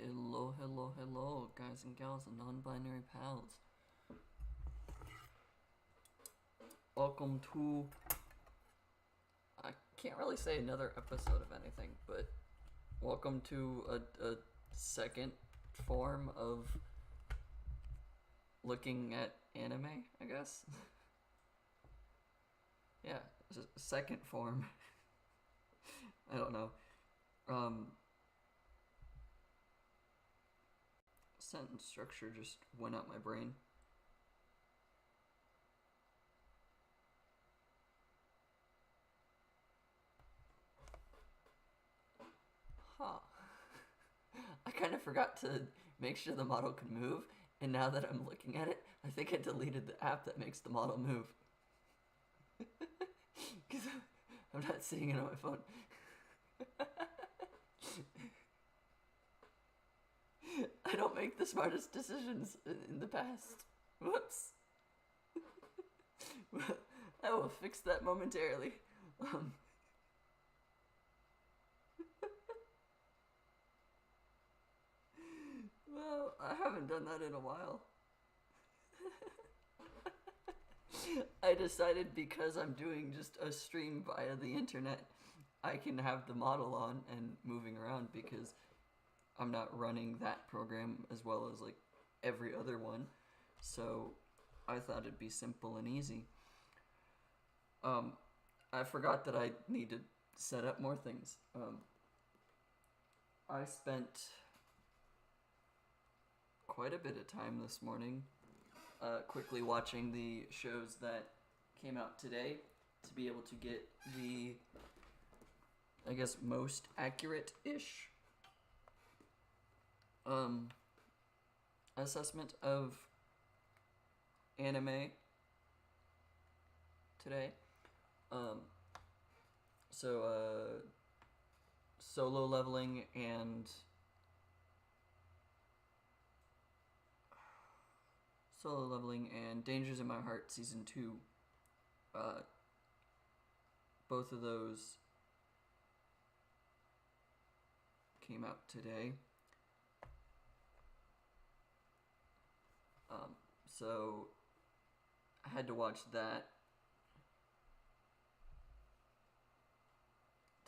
Hello, hello, hello, guys and gals and non-binary pals. Welcome to, I can't really say another episode of anything, but welcome to a second form of looking at anime, I guess. Yeah, just second form. I don't know. Sentence structure just went out my brain. Huh. I kind of forgot to make sure the model could move, and now that I'm looking at it, I think I deleted the app that makes the model move. Because I'm not seeing it on my phone. I don't make the smartest decisions in the past. Whoops. I will fix that momentarily. Well, I haven't done that in a while. I decided because I'm doing just a stream via the internet, I can have the model on and moving around because I'm not running that program as well as like every other one. So I thought it'd be simple and easy. I forgot that I need to set up more things. I spent quite a bit of time this morning quickly watching the shows that came out today to be able to get the, I guess, most accurate-ish assessment of anime today. Solo Leveling and Dangers in My Heart Season 2. Both of those came out today. So I had to watch that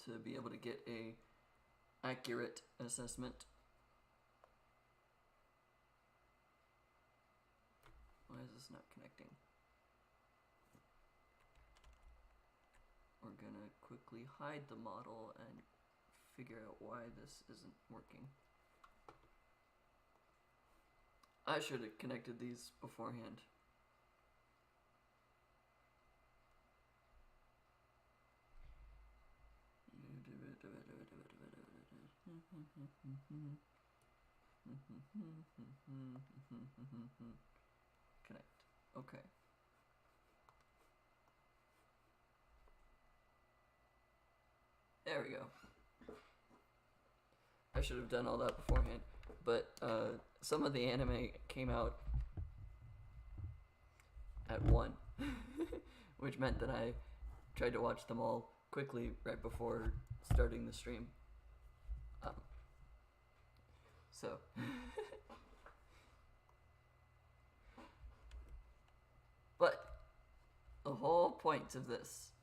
to be able to get a accurate assessment. Why is this not connecting? We're gonna quickly hide the model and figure out why this isn't working. I should have connected these beforehand. Connect. Okay. There we go. I should have done all that beforehand. But some of the anime came out at 1, which meant that I tried to watch them all quickly right before starting the stream. But the whole point of this,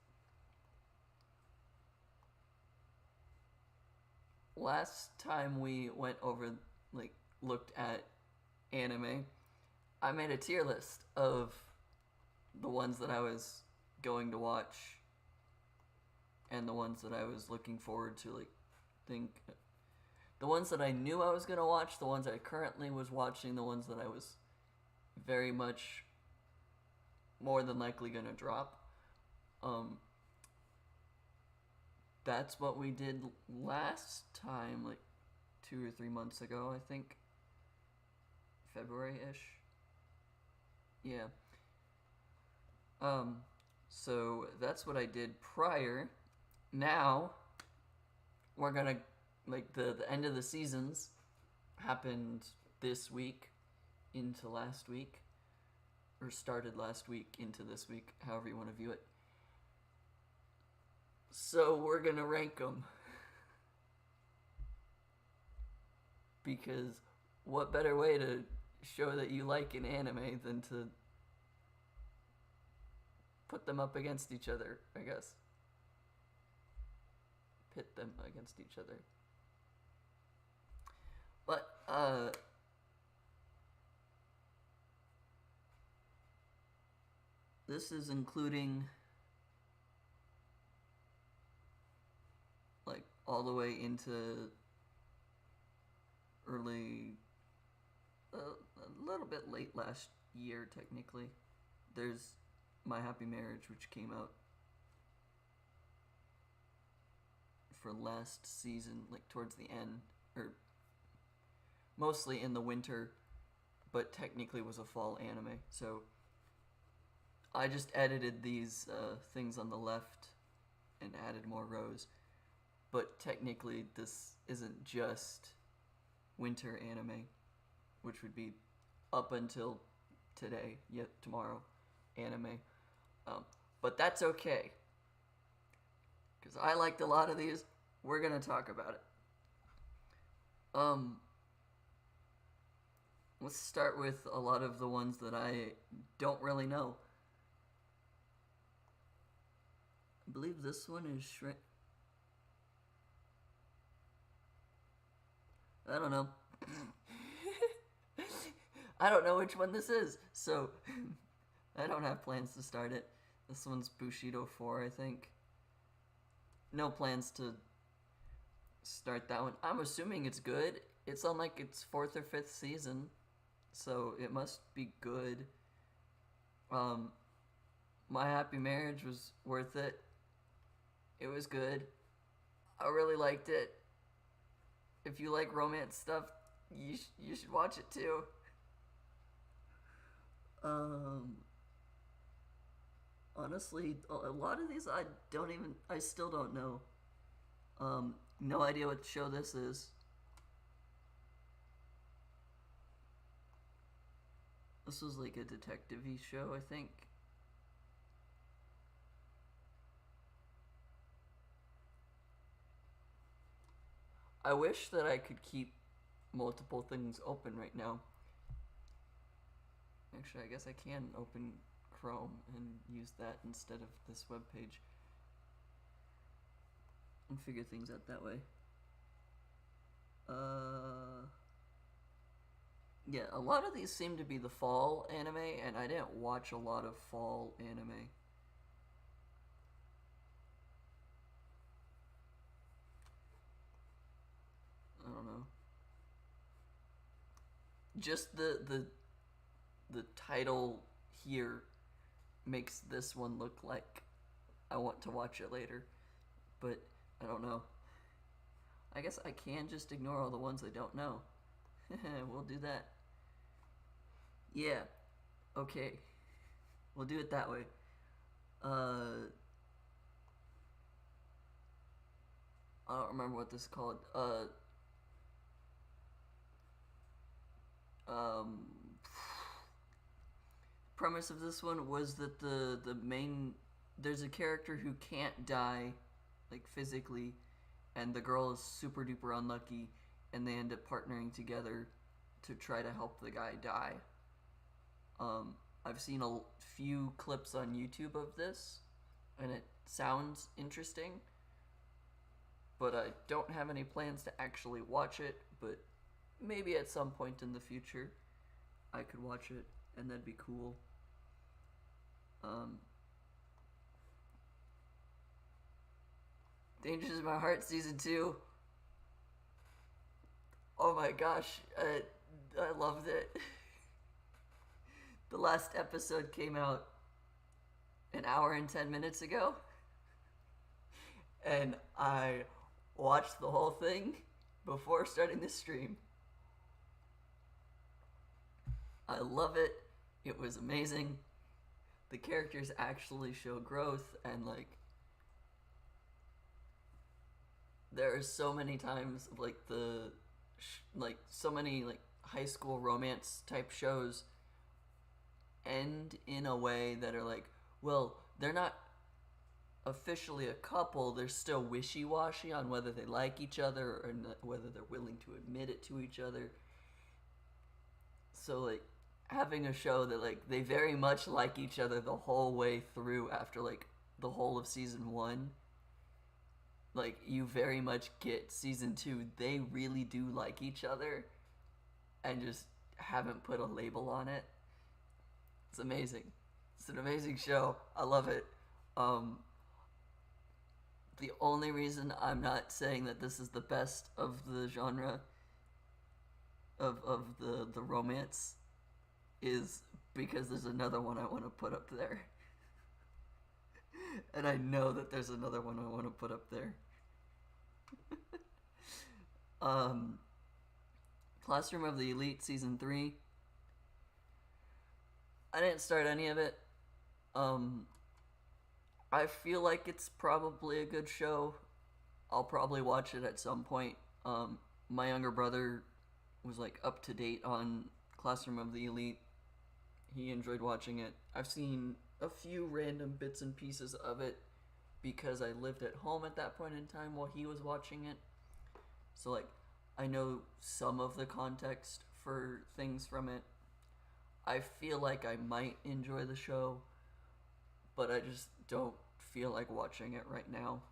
last time we went over, like, looked at anime, I made a tier list of the ones that I was going to watch and the ones that I was looking forward to, like, the ones that I knew I was going to watch, the ones I currently was watching, the ones that I was very much more than likely going to drop. That's what we did last time, like 2 or 3 months ago, I think. February-ish. Yeah. So that's what I did prior. Now, we're gonna, like, the end of the seasons happened this week into last week, or started last week into this week, however you want to view it. So we're gonna rank them. because what better way to show that you like an anime than to put them up against each other, I guess. Pit them against each other. But, this is including, like, all the way into early, a little bit late last year, technically. There's My Happy Marriage, which came out for last season, like towards the end, or mostly in the winter, but technically was a fall anime. So I just edited these things on the left and added more rows, but technically this isn't just winter anime, which would be up until today, yet tomorrow anime. But that's okay, because I liked a lot of these. We're gonna talk about it. Let's start with a lot of the ones that I don't really know. I believe this one is I don't know. I don't know which one this is, so I don't have plans to start it. This one's Bushido 4, I think. No plans to start that one. I'm assuming it's good. It's on like its 4th or 5th season, so it must be good. My Happy Marriage was worth it. It was good. I really liked it. If you like romance stuff, you should watch it too. Honestly, a lot of these I still don't know. No idea what show this is. This was like a detective-y show, I think. I wish that I could keep multiple things open right now. Actually, I guess I can open Chrome and use that instead of this webpage and figure things out that way. Yeah, a lot of these seem to be the fall anime, and I didn't watch a lot of fall anime. I don't know. Just the title here makes this one look like I want to watch it later, but I don't know. I guess I can just ignore all the ones I don't know. We'll do that. Yeah. Okay. We'll do it that way. I don't remember what this is called. Premise of this one was that the main, there's a character who can't die, like physically, and the girl is super duper unlucky, and they end up partnering together to try to help the guy die. I've seen a few clips on YouTube of this, and it sounds interesting, but I don't have any plans to actually watch it, but maybe at some point in the future I could watch it, and that'd be cool. Dangers in My Heart Season 2. Oh my gosh, I loved it. The last episode came out an hour and 10 minutes ago, and I watched the whole thing before starting the stream. I love it. It was amazing. The characters actually show growth, and like there are so many times like so many like high school romance type shows end in a way that are like, well, they're not officially a couple, they're still wishy-washy on whether they like each other or whether they're willing to admit it to each other. So like having a show that like they very much like each other the whole way through after like the whole of season 1, like you very much get season 2 they really do like each other and just haven't put a label on it. It's amazing. It's an amazing show. I love it. The only reason I'm not saying that this is the best of the genre of the romance is because there's another one I want to put up there. And I know that there's another one I want to put up there. Classroom of the Elite Season 3. I didn't start any of it. I feel like it's probably a good show. I'll probably watch it at some point. My younger brother was like up to date on Classroom of the Elite. He enjoyed watching it. I've seen a few random bits and pieces of it because I lived at home at that point in time while he was watching it. So like I know some of the context for things from it. I feel like I might enjoy the show, but I just don't feel like watching it right now.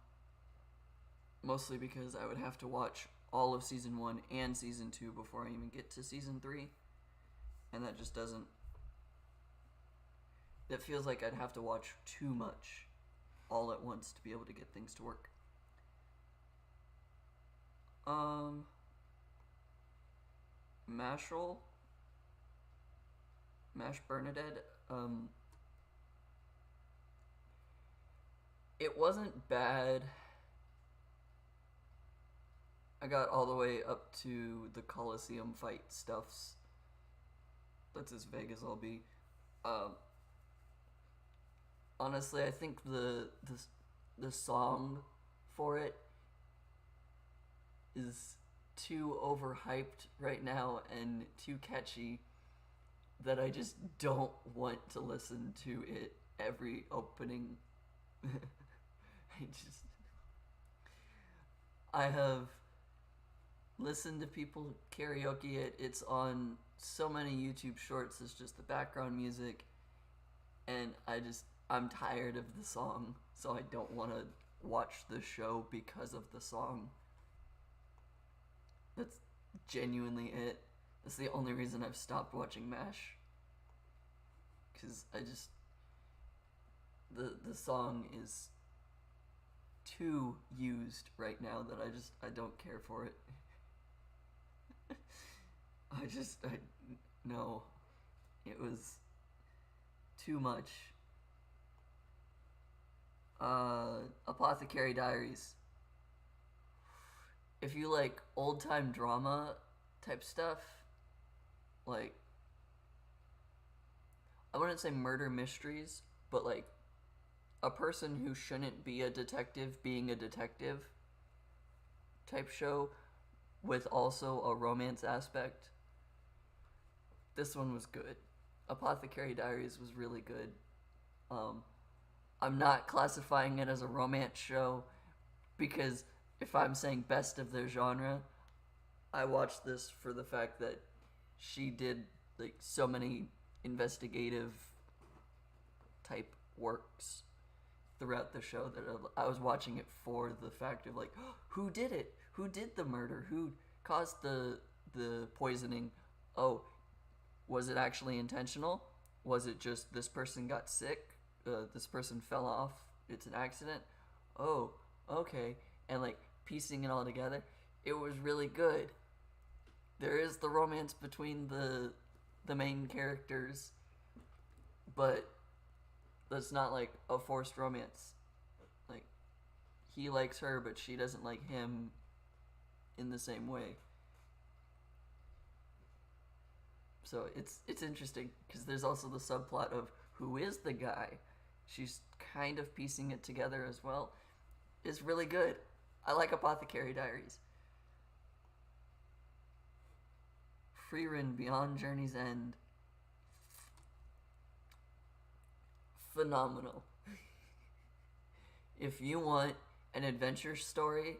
Mostly because I would have to watch all of season 1 and season 2 before I even get to season 3. And that just doesn't... It feels like I'd have to watch too much all at once to be able to get things to work. Mashal? Mash Bernadette? It wasn't bad. I got all the way up to the Coliseum fight stuffs. That's as vague as I'll be. Honestly, I think the song for it is too overhyped right now and too catchy that I just don't want to listen to it every opening. I have listened to people karaoke it. It's on so many YouTube shorts as just the background music, and I'm tired of the song, so I don't want to watch the show because of the song. That's genuinely it. That's the only reason I've stopped watching MASH. Because the song is too used right now that I don't care for it. No. It was too much. Apothecary Diaries. If you like old-time drama type stuff, like, I wouldn't say murder mysteries, but like a person who shouldn't be a detective being a detective type show with also a romance aspect, this one was good. Apothecary Diaries was really good. I'm not classifying it as a romance show because if I'm saying best of their genre, I watched this for the fact that she did like so many investigative type works throughout the show that I was watching it for the fact of like, oh, who did it? Who did the murder? Who caused the poisoning? Oh, was it actually intentional? Was it just this person got sick? This person fell off? It's an accident? Oh, okay. And like piecing it all together, it was really good. There is the romance between the main characters, but that's not like a forced romance. Like, he likes her, but she doesn't like him in the same way. So it's interesting because there's also the subplot of who is the guy. She's kind of piecing it together as well. It's really good. I like Apothecary Diaries. Frieren Beyond Journey's End. Phenomenal. If you want an adventure story,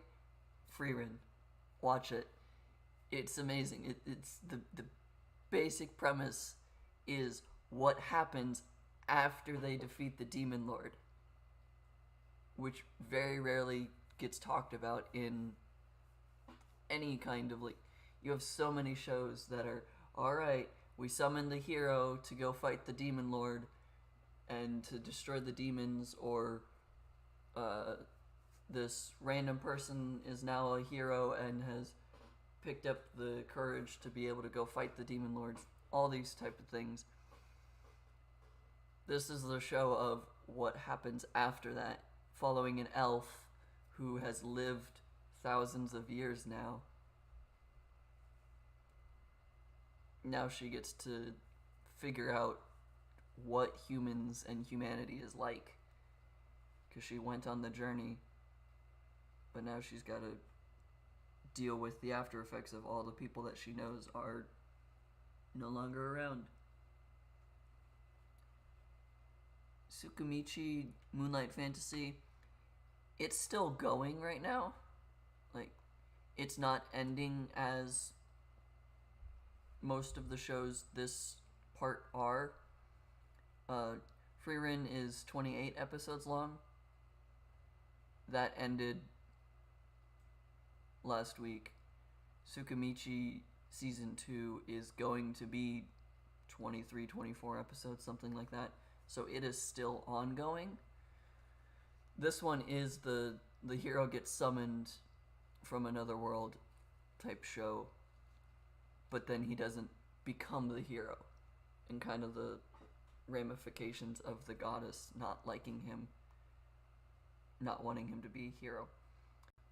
Frieren, watch it. It's amazing. It's the basic premise is what happens after they defeat the Demon Lord, which very rarely gets talked about in any kind of, like, you have so many shows that are, alright, we summon the hero to go fight the Demon Lord and to destroy the demons, or this random person is now a hero and has picked up the courage to be able to go fight the Demon Lords. All these type of things. This is the show of what happens after that, following an elf who has lived thousands of years now. Now she gets to figure out what humans and humanity is like, because she went on the journey, but now she's got to deal with the after effects of all the people that she knows are no longer around. Tsukimichi Moonlight Fantasy, it's still going right now. Like, it's not ending as most of the shows this part are. Frieren is 28 episodes long. That ended last week. Tsukimichi Season 2 is going to be 23, 24 episodes, something like that. So it is still ongoing. This one is the hero gets summoned from another world type show, but then he doesn't become the hero, and kind of the ramifications of the goddess not liking him, not wanting him to be a hero.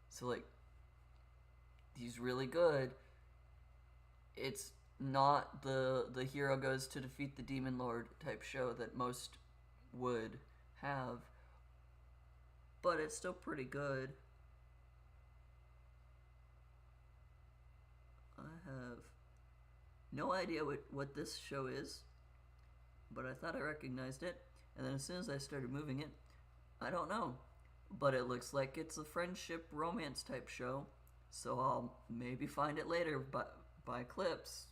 So, like, he's really good. It's not the hero goes to defeat the Demon Lord type show that most would have, but it's still pretty good. I have no idea what this show is, but I thought I recognized it, and then as soon as I started moving it, I don't know. But it looks like it's a friendship romance type show, so I'll maybe find it later by clips.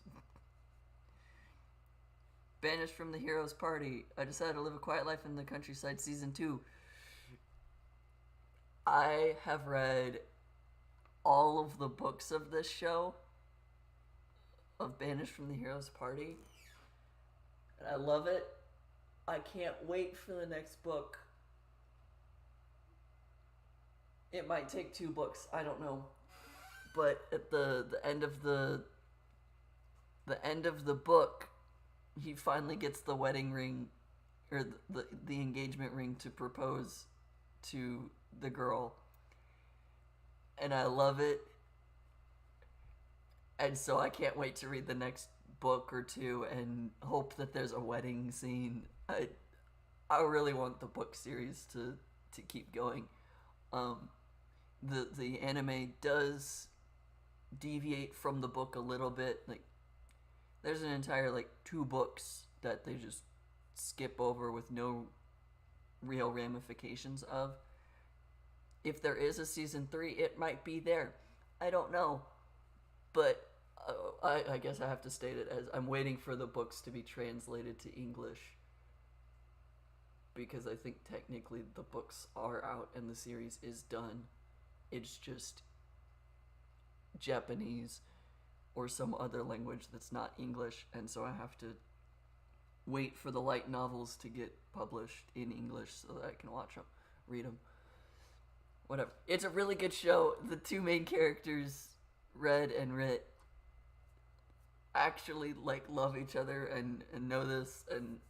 Banished from the Hero's Party. I decided to live a quiet life in the countryside, Season 2. I have read all of the books of this show, of Banished from the Hero's Party, and I love it. I can't wait for the next book. It might take 2 books, I don't know. But at the end of the end of the book, he finally gets the wedding ring, or the engagement ring, to propose to the girl. And I love it. And so I can't wait to read the next book or 2 and hope that there's a wedding scene. I really want the book series to keep going. The anime does deviate from the book a little bit. Like, there's an entire 2 books that they just skip over with no real ramifications of. If there is a Season 3, it might be there. I don't know. But I guess I have to state it as I'm waiting for the books to be translated to English, because I think technically the books are out and the series is done. It's just Japanese or some other language that's not English, and so I have to wait for the light novels to get published in English so that I can watch them, read them. Whatever. It's a really good show. The 2 main characters, Red and Rit, actually love each other and know this, and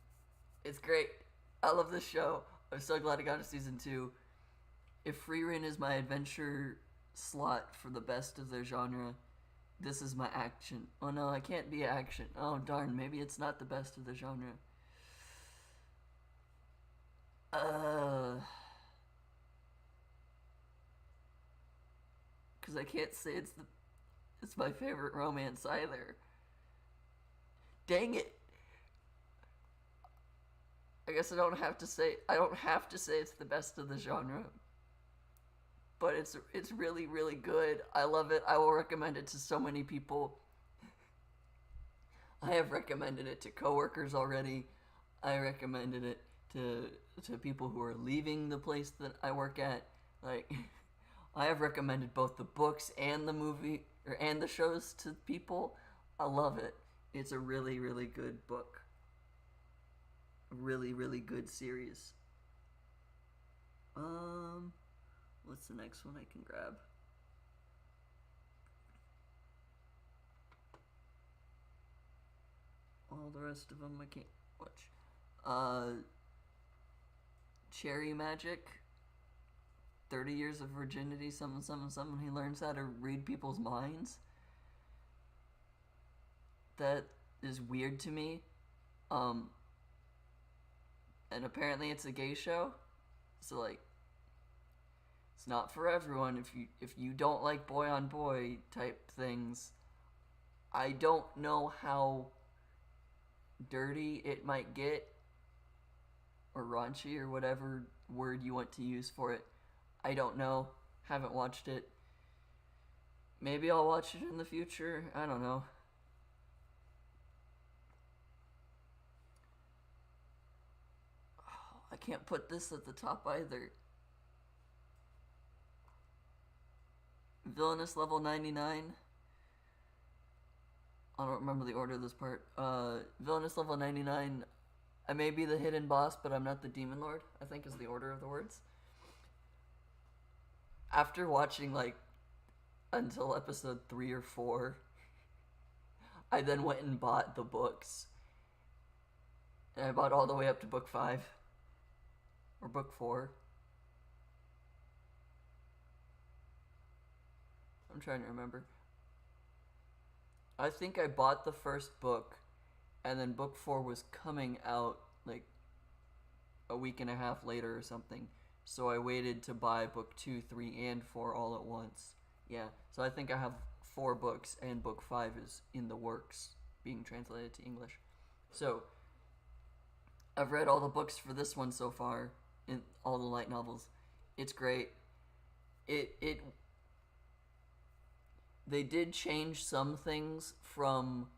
it's great. I love this show. I'm so glad I got a Season 2. If Frieren is my adventure slot for the best of their genre, this is my action. Oh no, I can't be action. Oh darn, maybe it's not the best of the genre. Because I can't say it's my favorite romance either. Dang it. I guess I don't have to say it's the best of the genre, but it's really really good. I love it. I will recommend it to so many people. I have recommended it to coworkers already. I recommended it to people who are leaving the place that I work at. Like, I have recommended both the books and the movie and the shows to people. I love it. It's a really really good book. Really really good series. Um, what's the next one I can grab? All the rest of them I can't watch. Uh, Cherry Magic. 30 Years of Virginity, something, something, something. He learns how to read people's minds. That is weird to me. Um, and apparently it's a gay show. So, like, it's not for everyone. If you don't like boy on boy type things, I don't know how dirty it might get, or raunchy, or whatever word you want to use for it. I don't know. Haven't watched it. Maybe I'll watch it in the future. I don't know. Oh, I can't put this at the top either. Villainous level 99. I don't remember the order of this part. Villainous level 99. I may be the hidden boss, but I'm not the demon lord, I think is the order of the words. After watching, like, until episode 3 or 4, I then went and bought the books. And I bought all the way up to book 5. Or book 4. I'm trying to remember. I think I bought the first book, and then book 4 was coming out, like, a week and a half later or something. So I waited to buy book 2, 3, and 4 all at once. Yeah, so I think I have 4 books, and book 5 is in the works, being translated to English. So, I've read all the books for this one so far, in all the light novels. It's great. It They did change some things from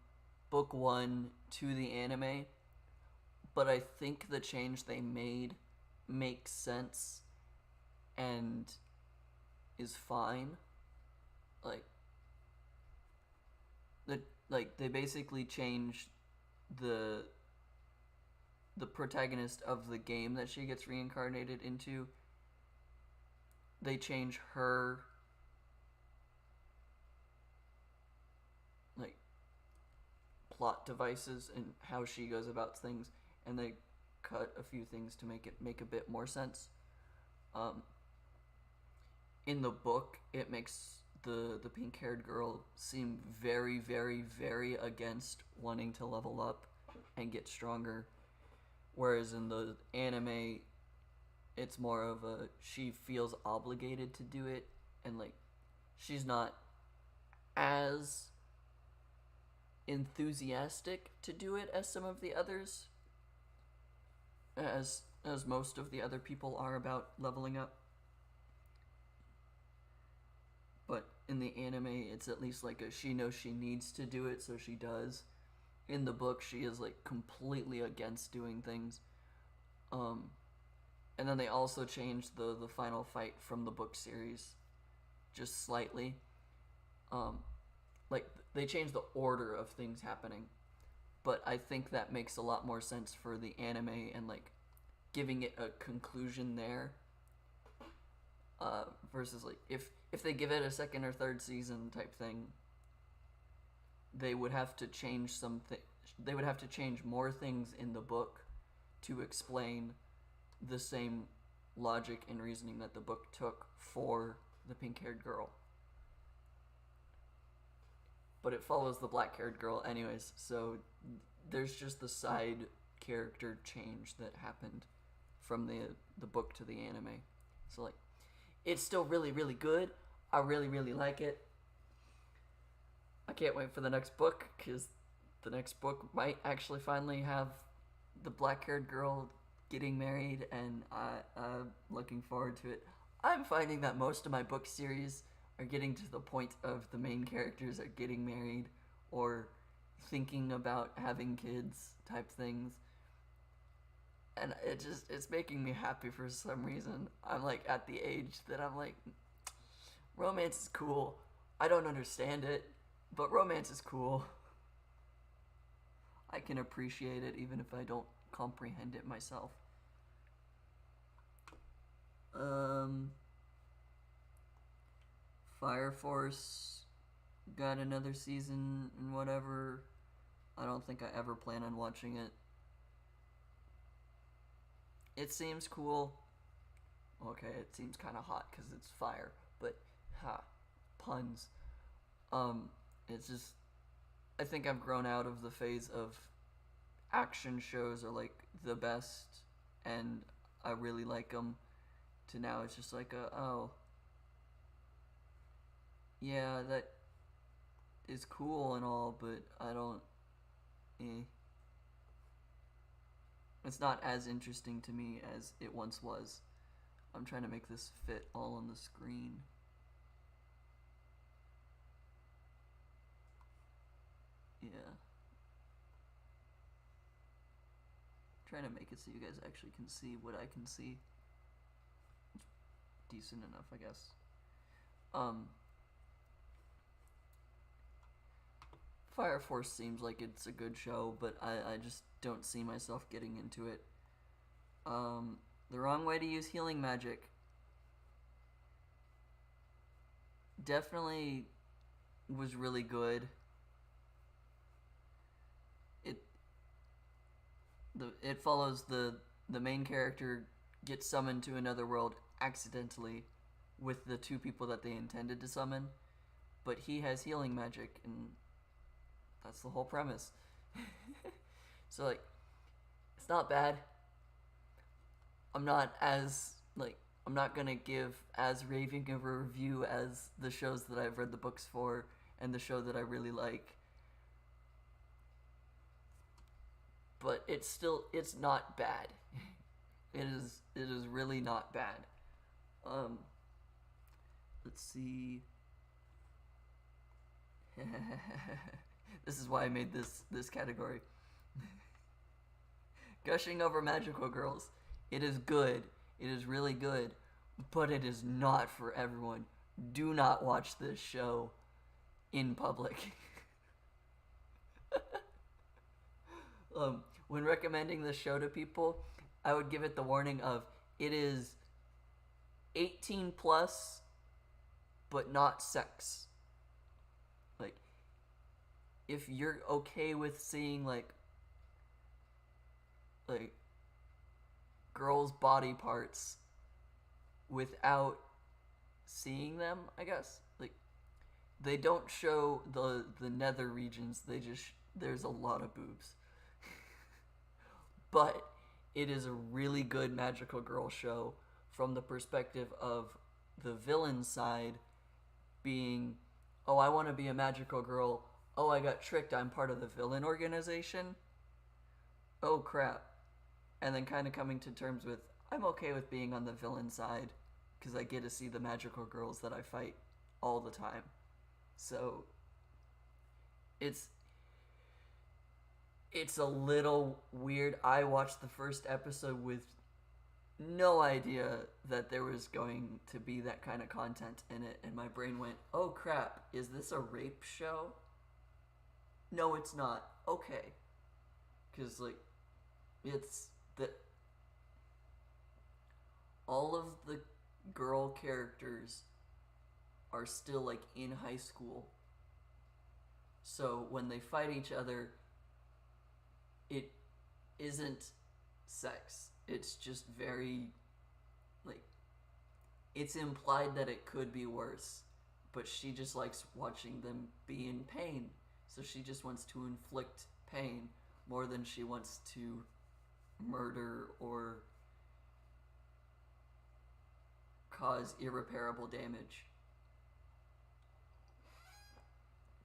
book 1 to the anime, but I think the change they made makes sense and is fine. Like, they basically changed the protagonist of the game that she gets reincarnated into. They change her, like, plot devices and how she goes about things, and they cut a few things to make it make a bit more sense. In the book, it makes the pink-haired girl seem very, very, very against wanting to level up and get stronger, whereas in the anime, it's more of a she feels obligated to do it, and, like, she's not as enthusiastic to do it as some of the others, as most of the other people are about leveling up. But in the anime, it's at least like she knows she needs to do it, so she does. In the book, she is, like, completely against doing things. And then they also changed the final fight from the book series, just slightly. Like, they changed the order of things happening, but I think that makes a lot more sense for the anime, and, like, giving it a conclusion there, versus, like, if they give it a second or third season type thing, they would have to change they would have to change more things in the book to explain the same logic and reasoning that the book took for the pink-haired girl. But it follows the black-haired girl anyways, so there's just the side character change that happened from the book to the anime. So, like, it's still really, really good. I really, really like it. I can't wait for the next book, because the next book might actually finally have the black-haired girl getting married, and I'm looking forward to it. I'm finding that most of my book series are getting to the point of the main characters are getting married or thinking about having kids type things. And it's making me happy for some reason. I'm like at the age that I'm like, romance is cool. I don't understand it, but romance is cool. I can appreciate it even if I don't comprehend it myself. Fire Force got another season and whatever. I don't think I ever plan on watching it. It seems cool. Okay, it seems kind of hot because it's fire, but puns. It's just, I think I've grown out of the phase of action shows are like the best and I really like them, to now it's just like oh yeah, that is cool and all, but I don't it's not as interesting to me as it once was. I'm trying to make this fit all on the screen. Yeah. Trying to make it so you guys actually can see what I can see. It's decent enough, I guess. Fire Force seems like it's a good show, but I just don't see myself getting into it. The Wrong Way to Use Healing Magic. Definitely was really good. It follows the main character gets summoned to another world accidentally with the two people that they intended to summon, but he has healing magic, and that's the whole premise. So like, it's not bad. I'm not gonna give as raving of a review as the shows that I've read the books for and the show that I really like. But it's not bad. It is really not bad. Let's see. This is why I made this category. Gushing over magical girls. It is good. It is really good, but it is not for everyone. Do not watch this show in public. When recommending this show to people, I would give it the warning of it is 18 plus, but not sex. Like, if you're okay with seeing like girls' body parts without seeing them, I guess. Like, they don't show the nether regions. There's a lot of boobs. But it is a really good magical girl show from the perspective of the villain side being, oh, I want to be a magical girl. Oh, I got tricked. I'm part of the villain organization. Oh, crap. And then kind of coming to terms with, I'm okay with being on the villain side because I get to see the magical girls that I fight all the time. So it's a little weird. I watched the first episode with no idea that there was going to be that kind of content in it, and my brain went, oh crap, is this a rape show? No, it's not. Okay. Because, like, it's all of the girl characters are still, like, in high school. So when they fight each other, it isn't sex. It's just very, like, it's implied that it could be worse, but she just likes watching them be in pain. So she just wants to inflict pain more than she wants to murder or cause irreparable damage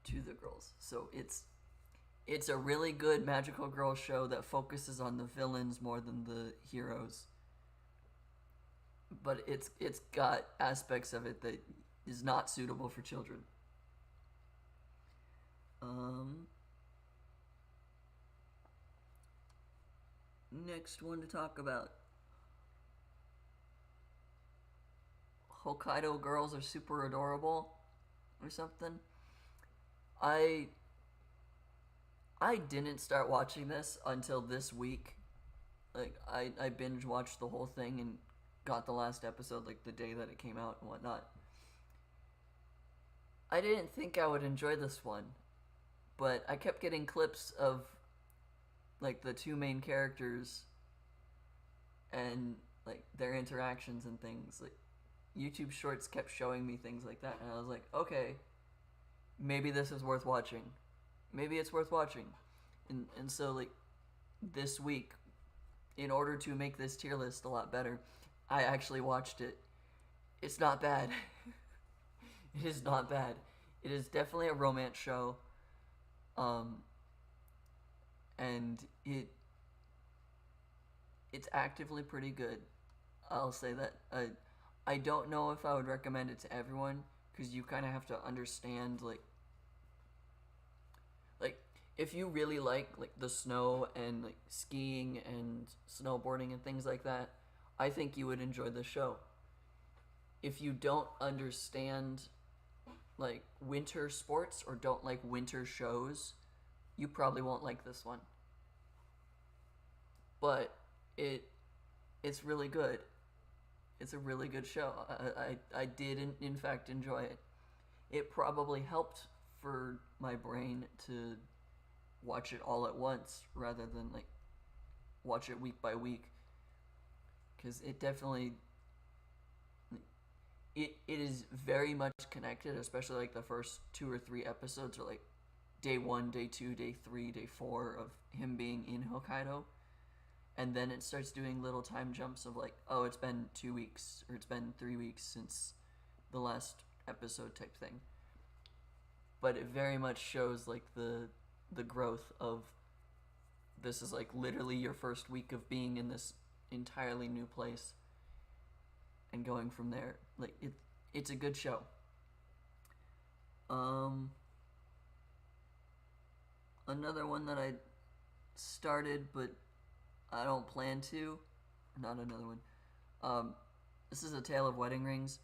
to the girls. So it's a really good magical girl show that focuses on the villains more than the heroes. but it's got aspects of it that is not suitable for children. Um, Next one to talk about. Hokkaido girls are super adorable or something. I I didn't start watching this until this week. Like I binge watched the whole thing and got the last episode like the day that it came out and whatnot. I didn't think I would enjoy this one, but I kept getting clips of like the two main characters and like their interactions and things. Like YouTube Shorts kept showing me things like that, and I was like, okay, maybe this is worth watching. Maybe it's worth watching. And so like this week, in order to make this tier list a lot better, I actually watched it. It's not bad. It is not bad. It is definitely a romance show. Um and it's actively pretty good. I'll say that. I don't know if I would recommend it to everyone because you kind of have to understand like if you really like the snow and like skiing and snowboarding and things like that, I think you would enjoy the show. If you don't understand like winter sports or don't like winter shows, you probably won't like this one. But it it's really good. It's a really good show. I did in fact enjoy it. It probably helped for my brain to watch it all at once rather than like watch it week by week, because it definitely it is very much connected, especially like the first 2 or 3 episodes are like day 1, day 2, day 3, day 4 of him being in Hokkaido, and then it starts doing little time jumps of like, oh, it's been 2 weeks or it's been 3 weeks since the last episode type thing. But it very much shows like the growth of this is like literally your first week of being in this entirely new place and going from there. Like it's a good show. Um Another one that I started but I don't plan to. Not another one. This is A Tale of Wedding Rings.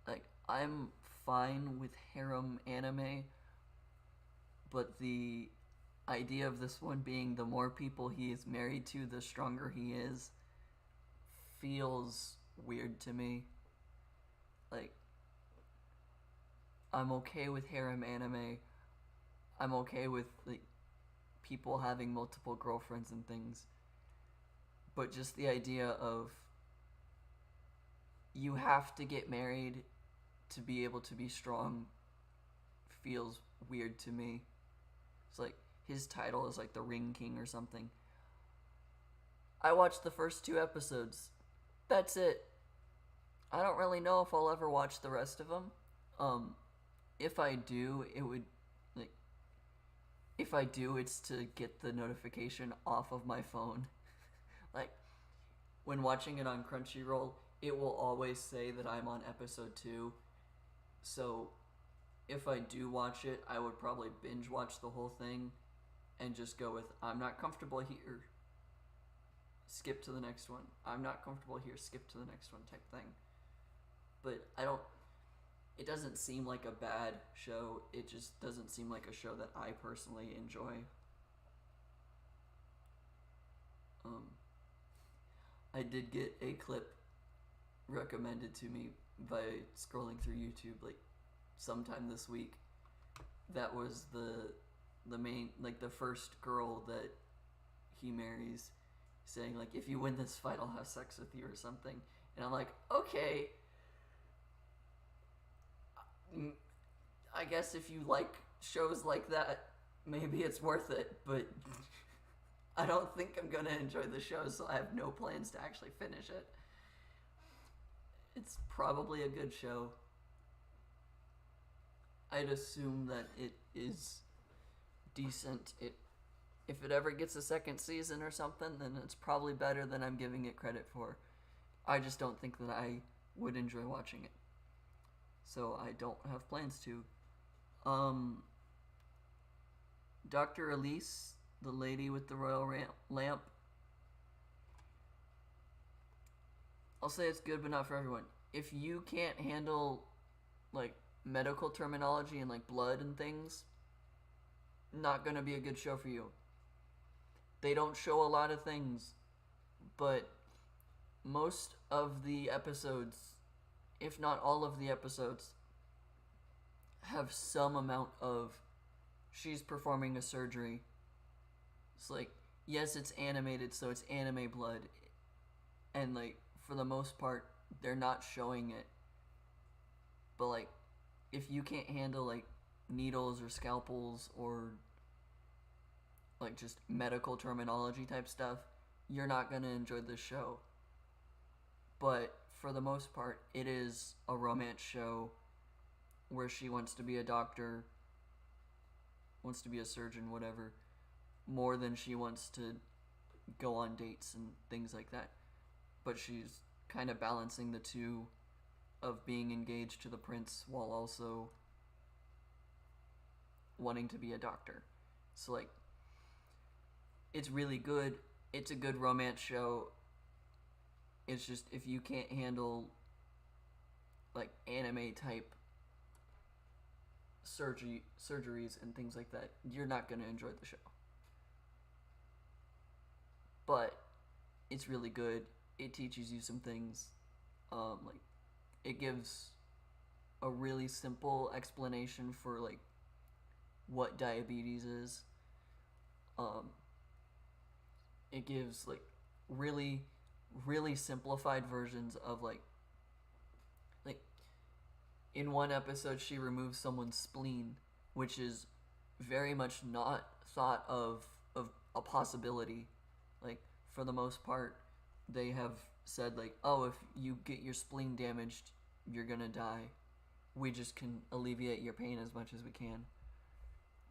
Like I'm fine with harem anime, but the idea of this one being the more people he is married to, the stronger he is, feels weird to me. Like I'm okay with harem anime. I'm okay with like people having multiple girlfriends and things. But just the idea of you have to get married to be able to be strong feels weird to me. It's like his title is like the Ring King or something. I watched the first 2 episodes. That's it. I don't really know if I'll ever watch the rest of them. If I do, it would like if I do, it's to get the notification off of my phone. Like when watching it on Crunchyroll, it will always say that I'm on episode 2. So if I do watch it, I would probably binge watch the whole thing and just go with I'm not comfortable here, skip to the next one. I'm not comfortable here, skip to the next one type thing. But it doesn't seem like a bad show. It just doesn't seem like a show that I personally enjoy. I did get a clip recommended to me by scrolling through YouTube like sometime this week. That was the main, like the first girl that he marries, saying like, if you win this fight, I'll have sex with you or something. And I'm like, okay, I guess if you like shows like that, maybe it's worth it, but I don't think I'm gonna enjoy the show, so I have no plans to actually finish it. It's probably a good show. I'd assume that it is decent. It if it ever gets a second season or something, then it's probably better than I'm giving it credit for. I just don't think that I would enjoy watching it. So I don't have plans to. Dr. Elise, the lady with the royal lamp, I'll say it's good, but not for everyone. If you can't handle, like, medical terminology and, like, blood and things, not gonna be a good show for you. They don't show a lot of things, but most of the episodes, if not all of the episodes, have some amount of she's performing a surgery. It's like, yes, it's animated, so it's anime blood. And, like, for the most part, they're not showing it. But, like, if you can't handle, like, needles or scalpels or, like, just medical terminology type stuff, you're not going to enjoy this show. But for the most part, it is a romance show where she wants to be a doctor, wants to be a surgeon, whatever, more than she wants to go on dates and things like that. But she's kind of balancing the two of being engaged to the prince while also wanting to be a doctor. So, like, it's really good. It's a good romance show. It's just, if you can't handle, like, anime type surgeries and things like that, you're not going to enjoy the show. But it's really good. It teaches you some things. Like, it gives a really simple explanation for, like, what diabetes is. It gives, like, really, really simplified versions of, like, in one episode she removes someone's spleen, which is very much not thought of a possibility. Like, for the most part, they have said, like, oh, if you get your spleen damaged, you're gonna die. We just can alleviate your pain as much as we can.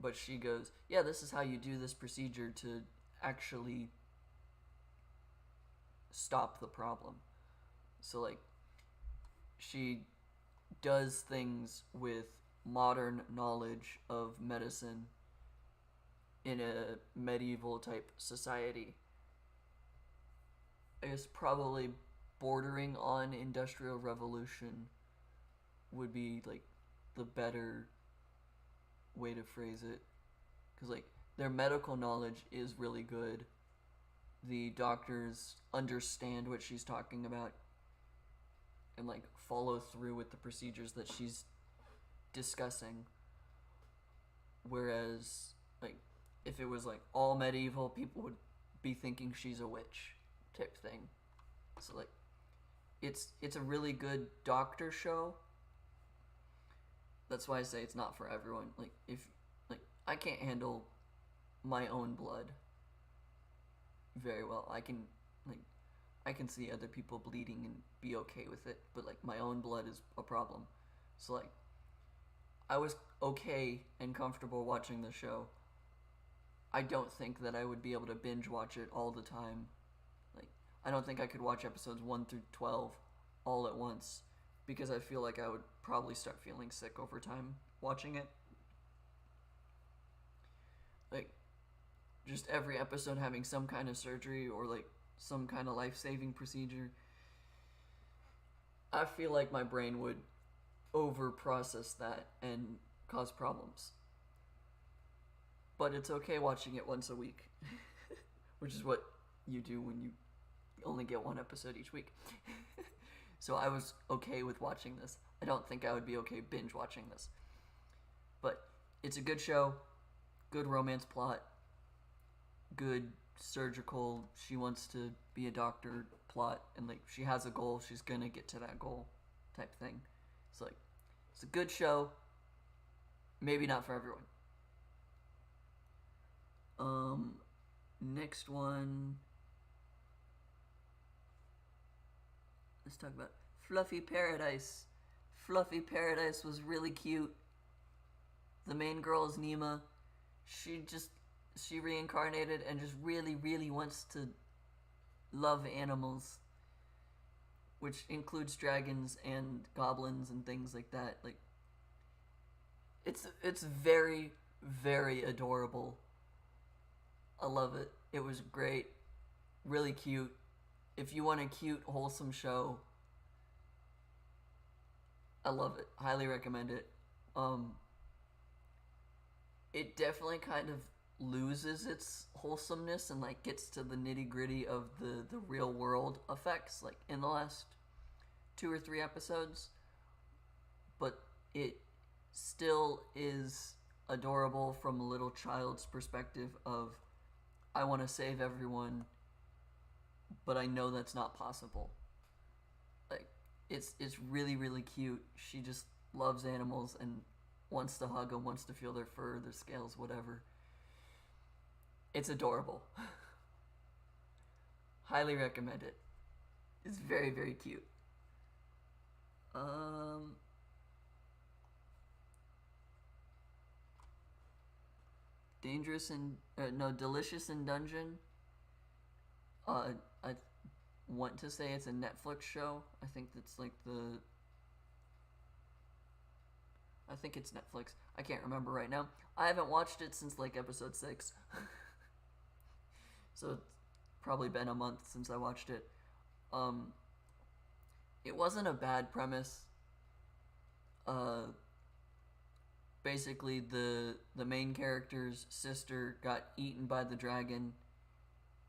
But she goes, yeah, this is how you do this procedure to actually stop the problem. So, like, she does things with modern knowledge of medicine in a medieval type society. I guess probably bordering on Industrial Revolution would be, like, the better way to phrase it. Because, like, their medical knowledge is really good. The doctors understand what she's talking about and, like, follow through with the procedures that she's discussing. Whereas, like, if it was, like, all medieval, people would be thinking she's a witch type thing. So, like, it's a really good doctor show. That's why I say it's not for everyone. Like, if, like, I can't handle my own blood very well. I can see other people bleeding and be okay with it, but, like, my own blood is a problem. So, like, I was okay and comfortable watching the show. I don't think that I would be able to binge watch it all the time. Like, I don't think I could watch episodes 1 through 12 all at once, because I feel like I would probably start feeling sick over time watching it. Like, just every episode having some kind of surgery or, like, some kind of life-saving procedure. I feel like my brain would over-process that and cause problems. But it's okay watching it once a week, which is what you do when you only get one episode each week. So I was okay with watching this. I don't think I would be okay binge watching this. But it's a good show, good romance plot, good surgical, she wants to be a doctor plot, and, like, she has a goal, she's gonna get to that goal type thing. It's like, it's a good show, maybe not for everyone. Next one, let's talk about Fluffy Paradise. Fluffy Paradise was really cute. The main girl is Nima. She just she reincarnated and just really, really wants to love animals, which includes dragons and goblins and things like that. Like, it's very, very adorable. I love it. It was great, really cute. If you want a cute, wholesome show, I love it. Highly recommend it. It definitely kind of loses its wholesomeness and like gets to the nitty gritty of the real world effects like in the last 2 or 3 episodes, but it still is adorable from a little child's perspective of I want to save everyone, but I know that's not possible. Like it's really really cute. She just loves animals and wants to hug them, wants to feel their fur, their scales, whatever. It's adorable. Highly recommend it. It's very very cute. Dangerous and no, Delicious in Dungeon. I want to say it's a Netflix show. I think it's like the. I think it's Netflix. I can't remember right now. I haven't watched it since like episode 6. So it's probably been a month since I watched it. It wasn't a bad premise. Basically the main character's sister got eaten by the dragon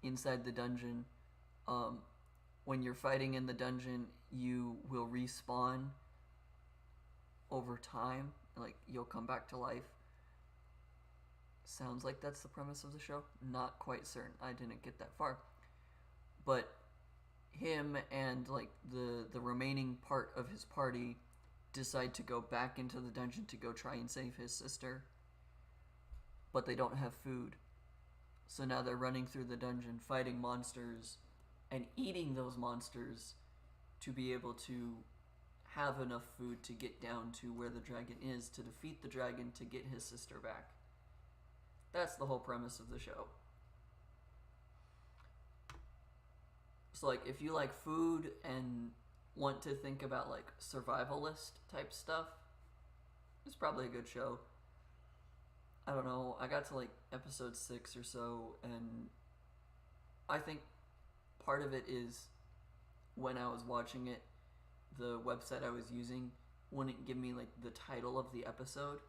inside the dungeon. When you're fighting in the dungeon, you will respawn over time. Like, you'll come back to life. Sounds like that's the premise of the show. Not quite certain. I didn't get that far. But him and like the remaining part of his party decide to go back into the dungeon to go try and save his sister. But they don't have food. So now they're running through the dungeon fighting monsters and eating those monsters to be able to have enough food to get down to where the dragon is to defeat the dragon to get his sister back. That's the whole premise of the show. So like if you like food and want to think about like survivalist type stuff, it's probably a good show. I don't know, I got to like episode 6 or so, and I think part of it is when I was watching it, the website I was using wouldn't give me like the title of the episode.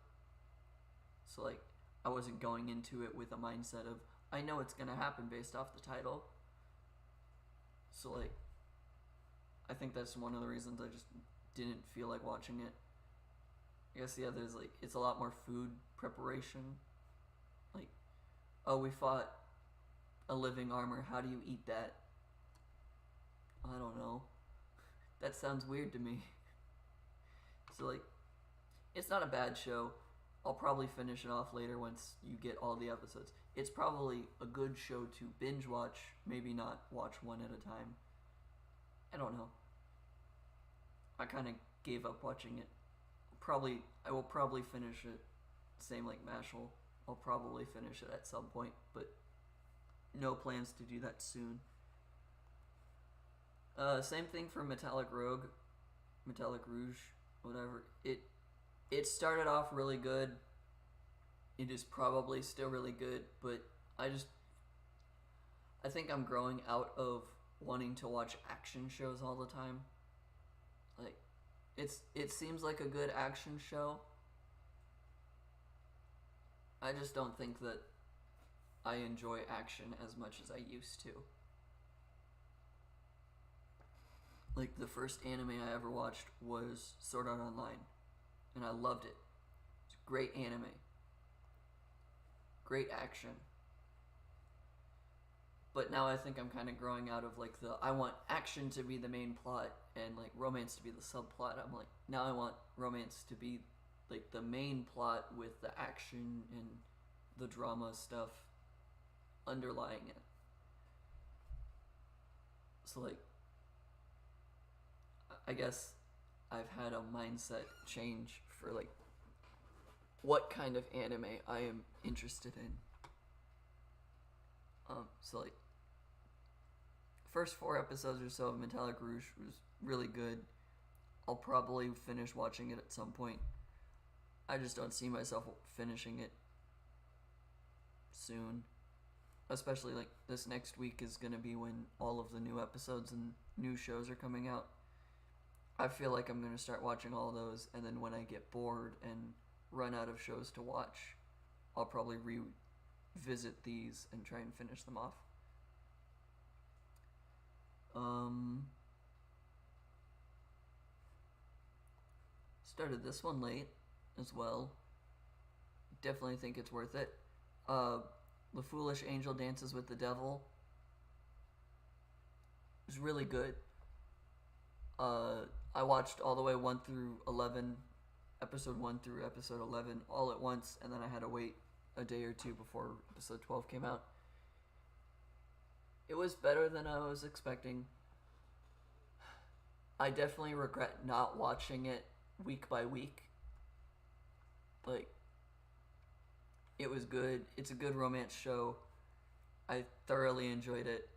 So like I wasn't going into it with a mindset of I know it's gonna happen based off the title. So like I think that's one of the reasons I just didn't feel like watching it. I guess the other is like it's a lot more food preparation. Like, oh, we fought a living armor, how do you eat that? I don't know. That sounds weird to me. So like it's not a bad show. I'll probably finish it off later once you get all the episodes. It's probably a good show to binge watch, maybe not watch one at a time. I don't know. I kind of gave up watching it. I will probably finish it. Same like Mashal. I'll probably finish it at some point, but no plans to do that soon. Same thing for Metallic Rouge, whatever. It started off really good. It is probably still really good, but I think I'm growing out of wanting to watch action shows all the time. Like, it seems like a good action show. I just don't think that I enjoy action as much as I used to. Like, the first anime I ever watched was Sword Art Online, and I loved it. It's a great anime. Great action. But now I think I'm kind of growing out of like I want action to be the main plot and like romance to be the subplot. I'm like, now I want romance to be like the main plot with the action and the drama stuff underlying it. So like, I guess I've had a mindset change for like what kind of anime I am interested in. So like first 4 episodes or so of Metallic Rouge was really good. I'll probably finish watching it at some point. I just don't see myself finishing it soon. Especially like this next week is going to be when all of the new episodes and new shows are coming out. I feel like I'm going to start watching all those, and then when I get bored and run out of shows to watch, I'll probably revisit these and try and finish them off. Started this one late as well. Definitely think it's worth it. The Foolish Angel Dances with the Devil is really good. I watched all the way 1 through 11, episode 1 through episode 11 all at once, and then I had to wait a day or two before episode 12 came out. It was better than I was expecting. I definitely regret not watching it week by week. Like, it was good. It's a good romance show. I thoroughly enjoyed it.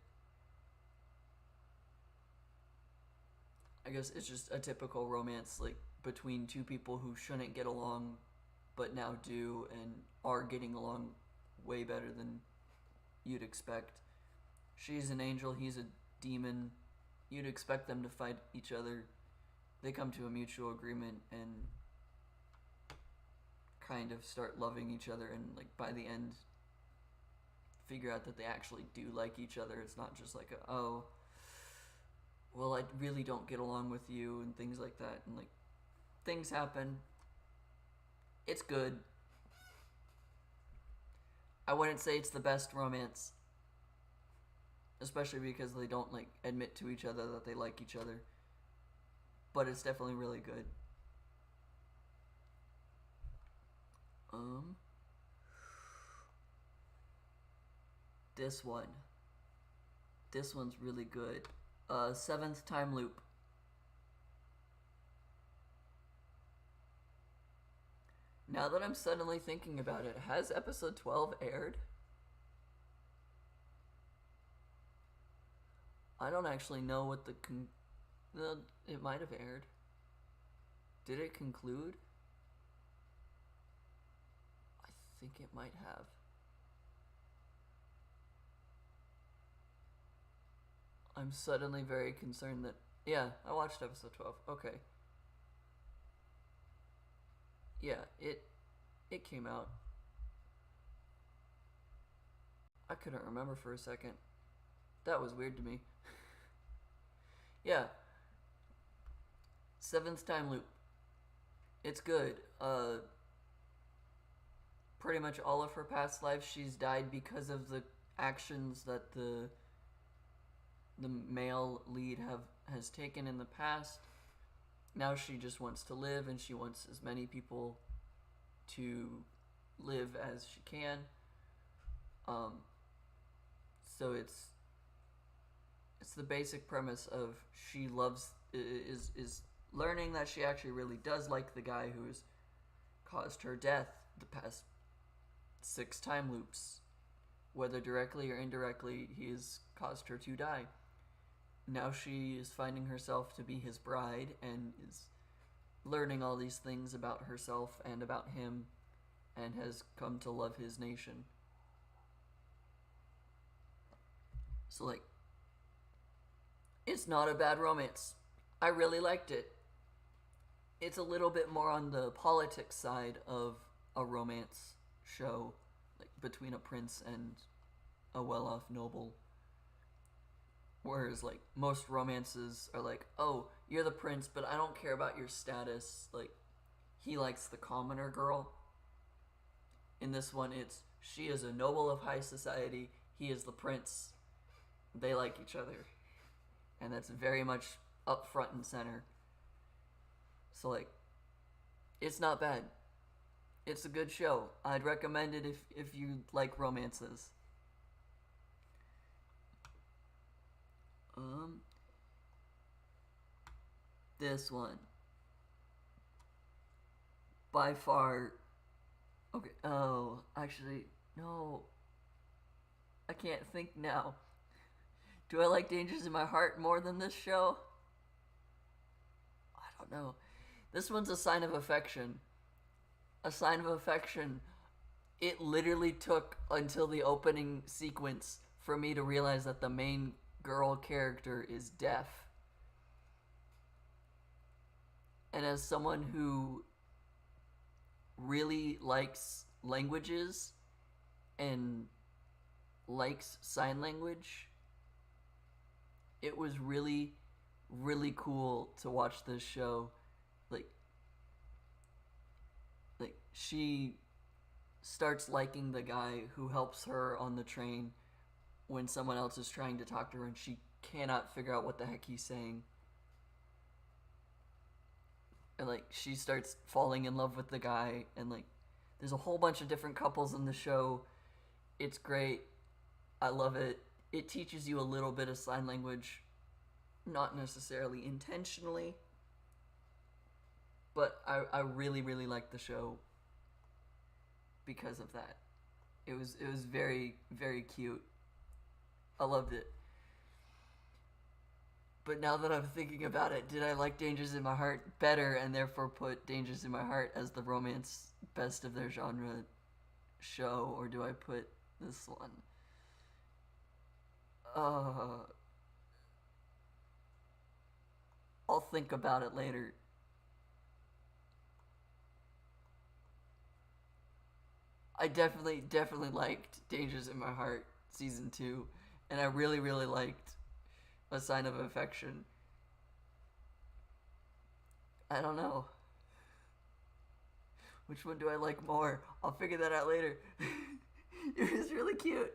I guess it's just a typical romance, like, between two people who shouldn't get along, but now do, and are getting along way better than you'd expect. She's an angel, he's a demon. You'd expect them to fight each other. They come to a mutual agreement and kind of start loving each other, and like by the end figure out that they actually do like each other. It's not just like oh, well, I really don't get along with you and things like that, and like things happen. It's good. I wouldn't say it's the best romance, especially because they don't like admit to each other that they like each other, but it's definitely really good. This one. This one's really good. Seventh Time Loop. Now that I'm suddenly thinking about it, has episode 12 aired? I don't actually know what it might have aired. Did it conclude? I think it might have. I'm suddenly very concerned that... Yeah, I watched episode 12. Okay. Yeah, it came out. I couldn't remember for a second. That was weird to me. Yeah. Seventh Time Loop. It's good. Pretty much all of her past lives she's died because of the actions that the male lead has taken in the past. Now she just wants to live, and she wants as many people to live as she can. So it's the basic premise of she is learning that she actually really does like the guy who's caused her death the past 6 time loops. Whether directly or indirectly, he has caused her to die. Now she is finding herself to be his bride and is learning all these things about herself and about him, and has come to love his nation. So like, it's not a bad romance. I really liked it. It's a little bit more on the politics side of a romance show, like between a prince and a well-off noble. Whereas like most romances are like, oh, you're the prince, but I don't care about your status. Like, he likes the commoner girl. In this one, it's she is a noble of high society, he is the prince. They like each other. And that's very much up front and center. So like, it's not bad. It's a good show. I'd recommend it if you like romances. This one. By far... Okay, oh, actually, no. I can't think now. Do I like Dangers in My Heart more than this show? I don't know. This one's A Sign of Affection. A Sign of Affection. It literally took until the opening sequence for me to realize that the main girl character is deaf. And as someone who really likes languages and likes sign language, it was really, really cool to watch this show. Like, she starts liking the guy who helps her on the train when someone else is trying to talk to her and she cannot figure out what the heck he's saying. And she starts falling in love with the guy, and there's a whole bunch of different couples in the show. It's great. I love it. It teaches you a little bit of sign language, not necessarily intentionally, but I really, really like the show because of that. It was very, very cute. I loved it. But now that I'm thinking about it, did I like Dangers in My Heart better and therefore put Dangers in My Heart as the romance best of their genre show, or do I put this one? I'll think about it later. I definitely liked Dangers in My Heart season 2, and I really, really liked A Sign of Affection. I don't know. Which one do I like more? I'll figure that out later. It was really cute.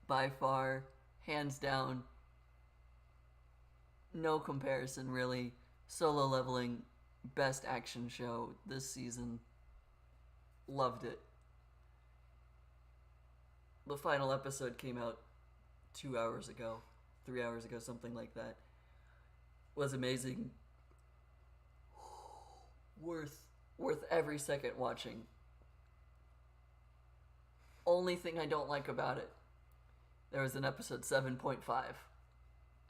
By far, hands down, no comparison really. Solo Leveling, best action show this season. Loved it. The final episode came out 2 hours ago, 3 hours ago, something like that. Was amazing. Worth every second watching. Only thing I don't like about it, there was an episode 7.5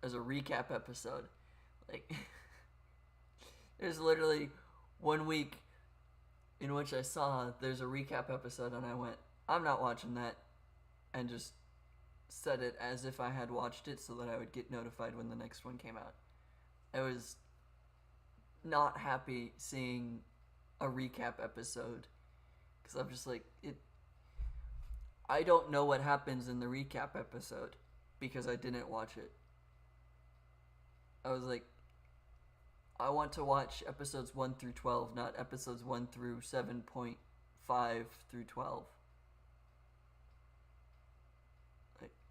as a recap episode. There's literally 1 week in which I saw there's a recap episode and I went, I'm not watching that, and just set it as if I had watched it so that I would get notified when the next one came out. I was not happy seeing a recap episode because I'm just I don't know what happens in the recap episode because I didn't watch it. I was I want to watch episodes 1 through 12, not episodes 1 through 7.5 through 12.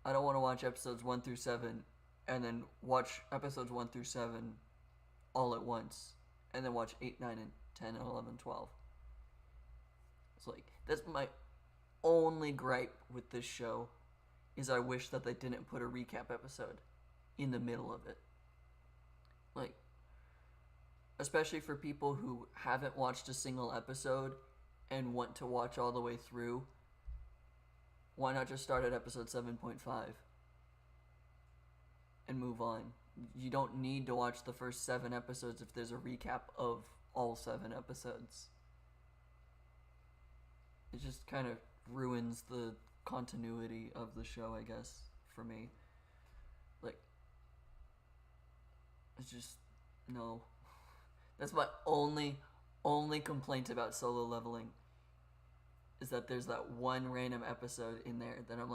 I don't want to watch episodes 1 through 7 and then watch episodes 1 through 7 all at once and then watch 8, 9, and 10, and 11, 12. It's that's my only gripe with this show is I wish that they didn't put a recap episode in the middle of it. Especially for people who haven't watched a single episode and want to watch all the way through, why not just start at episode 7.5 and move on? You don't need to watch the first 7 episodes if there's a recap of all 7 episodes. It just kind of ruins the continuity of the show, I guess, for me. It's just, no. That's my only complaint about Solo Leveling, is that there's that one random episode in there that I'm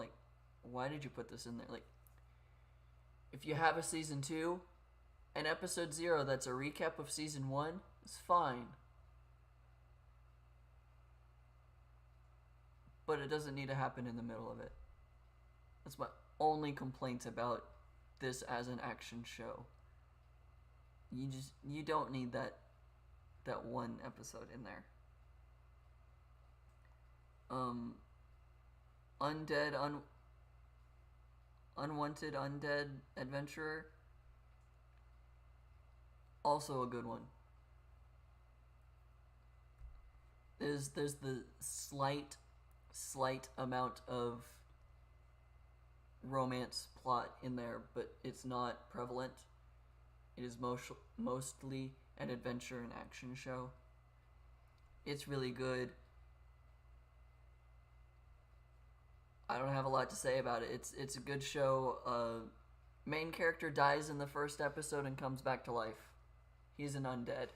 why did you put this in there? If you have a season 2, an episode 0 that's a recap of season 1, it's fine. But it doesn't need to happen in the middle of it. That's my only complaint about this as an action show. You don't need that one episode in there. Unwanted Undead Adventurer, also a good one. There's the slight amount of romance plot in there, but it's not prevalent. It is mostly an adventure and action show. It's really good. I don't have a lot to say about it. It's a good show. Main character dies in the first episode and comes back to life. He's an undead.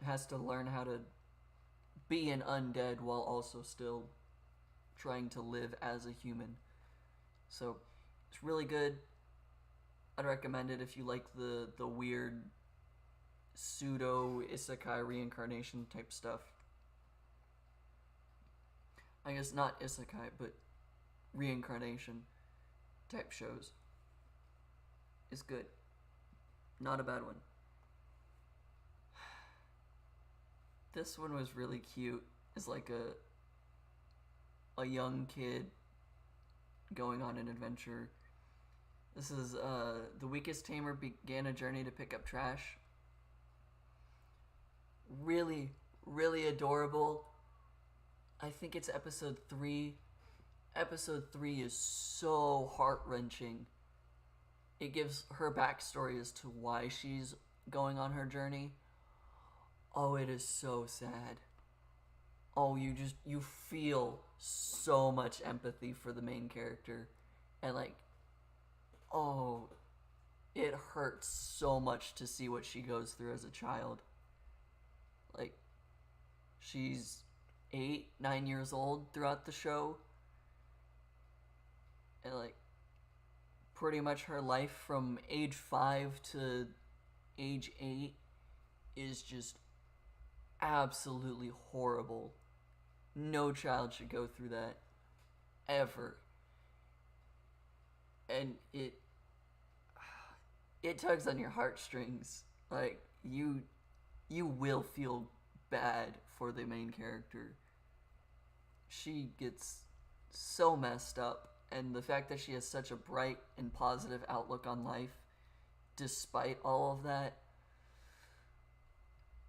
Has to learn how to be an undead while also still trying to live as a human. So it's really good. I'd recommend it if you like the weird pseudo isekai reincarnation type stuff. I guess not isekai, but reincarnation type shows. It's good. Not a bad one. This one was really cute. It's like a young kid going on an adventure. This is The Weakest Tamer began a journey to pick up trash. Really, really adorable. I think it's episode 3. Episode 3 is so heart-wrenching. It gives her backstory as to why she's going on her journey. Oh, it is so sad. Oh, you feel so much empathy for the main character. And like, oh, it hurts so much to see what she goes through as a child. Like, she's 8, 9 years old throughout the show. And like, pretty much her life from age 5 to age 8 is just absolutely horrible. No child should go through that ever. And it tugs on your heartstrings. Like, you will feel bad for the main character. She gets so messed up, and the fact that she has such a bright and positive outlook on life despite all of that,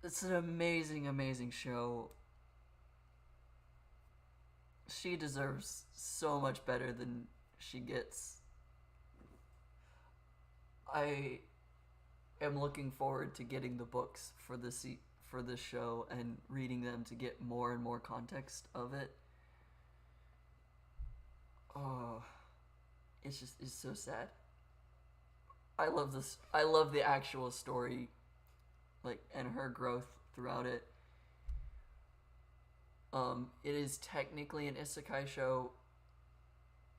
it's an amazing, amazing show. She deserves so much better than she gets. I am looking forward to getting the books for this show and reading them to get more and more context of it. Oh, it's so sad. I love this. I love the actual story, like, and her growth throughout it. It is technically an isekai show.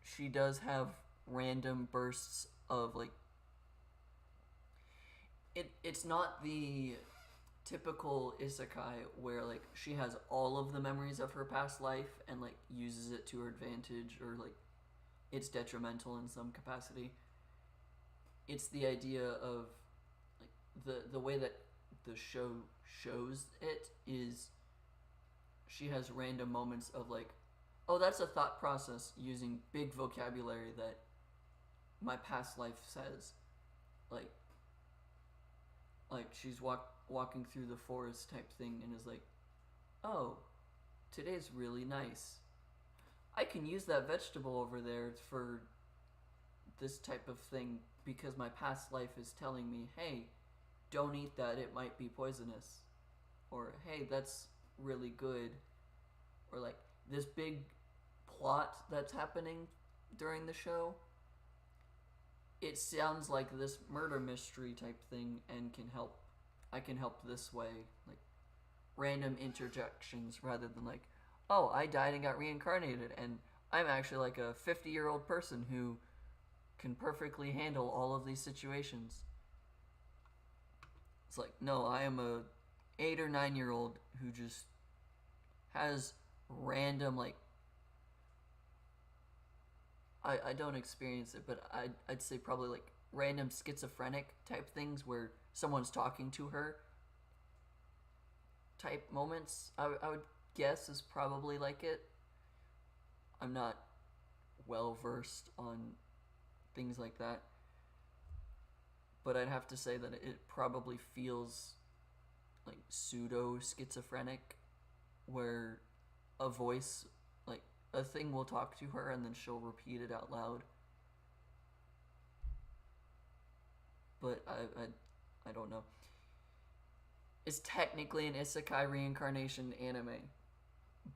She does have random bursts of like. It's not the typical isekai where like she has all of the memories of her past life and like uses it to her advantage, or like it's detrimental in some capacity. It's the idea of like the way that the show shows it is she has random moments of like, oh, that's a thought process using big vocabulary that my past life says. Like she's walking through the forest type thing and is like, oh, today's really nice. I can use that vegetable over there for this type of thing because my past life is telling me, hey, don't eat that, it might be poisonous. Or, hey, that's really good. Or like this big plot that's happening during the show, it sounds like this murder mystery type thing and I can help this way. Like random interjections rather than like, oh, I died and got reincarnated and I'm actually like a 50-year-old person who can perfectly handle all of these situations. It's like, no, I am a 8 or 9-year-old who just has random like, I don't experience it, but I'd say probably like random schizophrenic type things where someone's talking to her type moments. I would guess is probably like it. I'm not well versed on things like that, but I'd have to say that it probably feels like pseudo schizophrenic where a voice, like a thing will talk to her and then she'll repeat it out loud. But I don't know. It's technically an isekai reincarnation anime,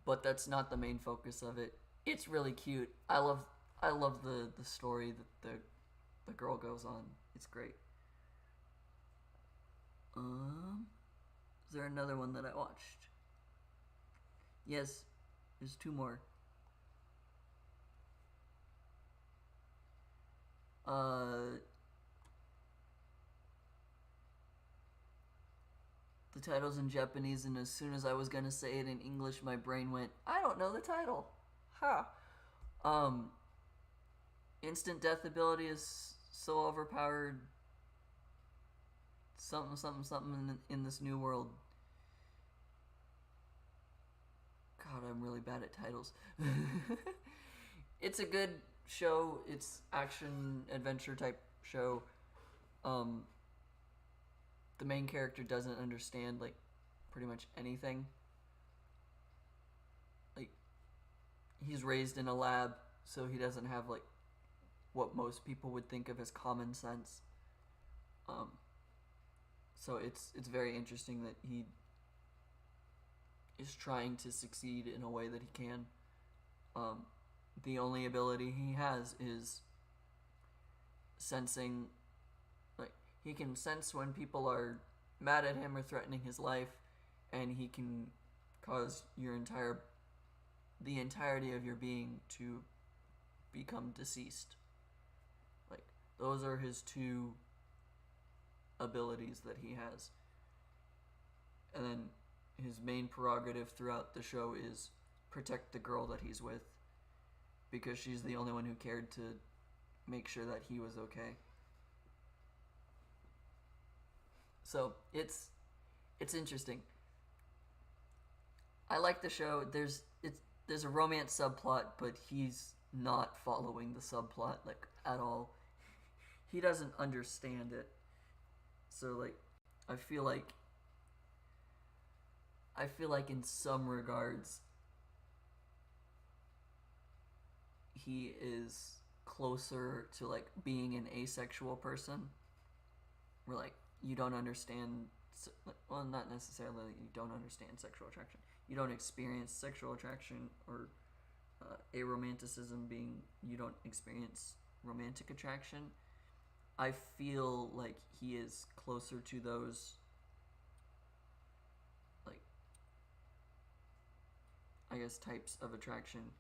but that's not the main focus of it. It's really cute. I love the story that the girl goes on. It's great. Is there another one that I watched? Yes, there's two more. The title's in Japanese, and as soon as I was gonna say it in English, my brain went, I don't know the title. Ha. Instant death ability is so overpowered. Something, something, something in this new world. God, I'm really bad at titles. It's a good show. It's action adventure type show. The main character doesn't understand like pretty much anything. Like he's raised in a lab, so he doesn't have like what most people would think of as common sense. So it's very interesting that he is trying to succeed in a way that he can. The only ability he has is sensing. Like he can sense when people are mad at him or threatening his life, and he can cause the entirety of your being to become deceased. Like those are his two abilities that he has. And then his main prerogative throughout the show is protect the girl that he's with, because she's the only one who cared to make sure that he was okay. So it's interesting. I like the show. There's a romance subplot, but he's not following the subplot like at all. He doesn't understand it. So like I feel like in some regards he is closer to like being an asexual person, where like you don't understand, well, not necessarily you don't understand sexual attraction, you don't experience sexual attraction, or aromanticism being you don't experience romantic attraction. I feel like he is closer to those, like, I guess, types of attraction,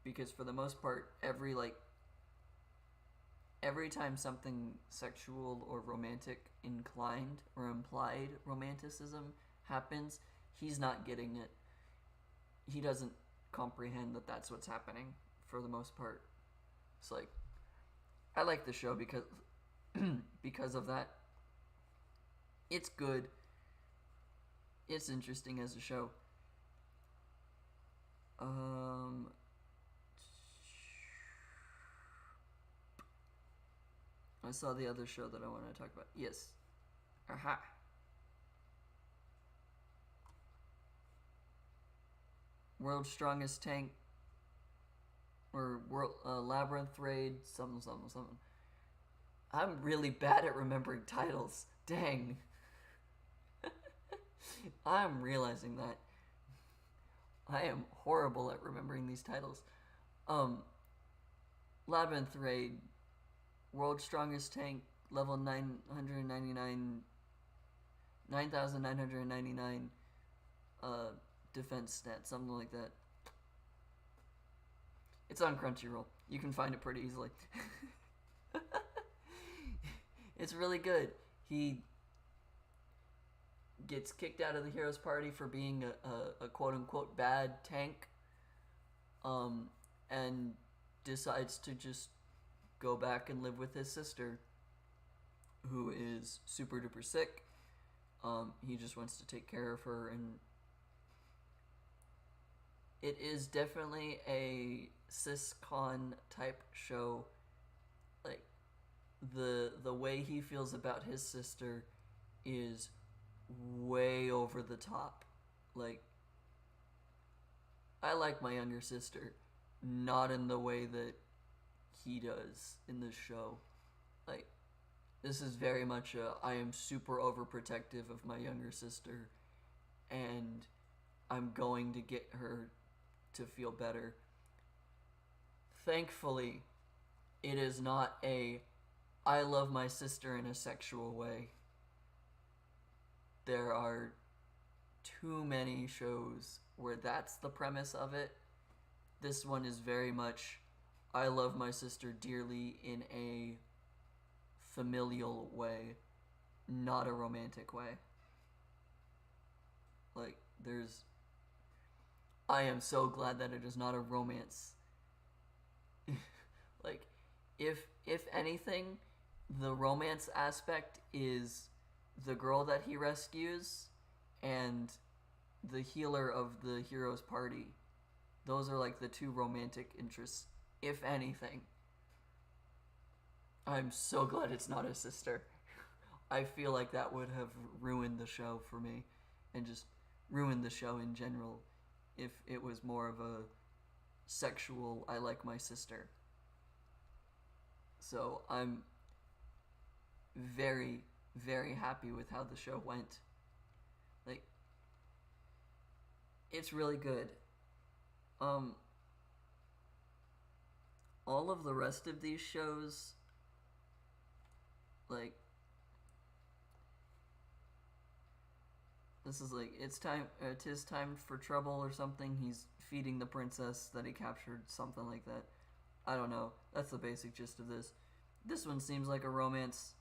because for the most part, every time something sexual or romantic inclined or implied romanticism happens, he's not getting it. He doesn't comprehend that that's what's happening for the most part. It's like, I like the show because because of that. It's good. It's interesting as a show. I saw the other show that I want to talk about. Yes. Aha. World's Strongest Tank, or World Labyrinth Raid, something. I'm really bad at remembering titles. Dang. I'm realizing that. I am horrible at remembering these titles. Labyrinth Raid, World's Strongest Tank, level 9,999 defense stat, something like that. It's on Crunchyroll. You can find it pretty easily. It's really good. He gets kicked out of the hero's party for being a quote-unquote bad tank, and decides to just go back and live with his sister, who is super duper sick. He just wants to take care of her, and it is definitely a siscon type show. Like the way he feels about his sister is way over the top. Like, I like my younger sister, not in the way that he does in this show. Like, this is very much I am super overprotective of my younger sister, and I'm going to get her to feel better. Thankfully, it is not a I love my sister in a sexual way. There are too many shows where that's the premise of it. This one is very much I love my sister dearly in a familial way, not a romantic way. Like, there's. I am so glad that it is not a romance. Like, if anything, the romance aspect is the girl that he rescues and the healer of the hero's party. Those are like the two romantic interests, if anything. I'm so glad it's not his sister. I feel like that would have ruined the show for me, and just ruined the show in general if it was more of a sexual I like my sister. So I'm very, very happy with how the show went. Like, it's really good. All of the rest of these shows, like, this is like, it's his time for trouble or something. He's feeding the princess that he captured, something like that. I don't know. That's the basic gist of this. This one seems like a romance.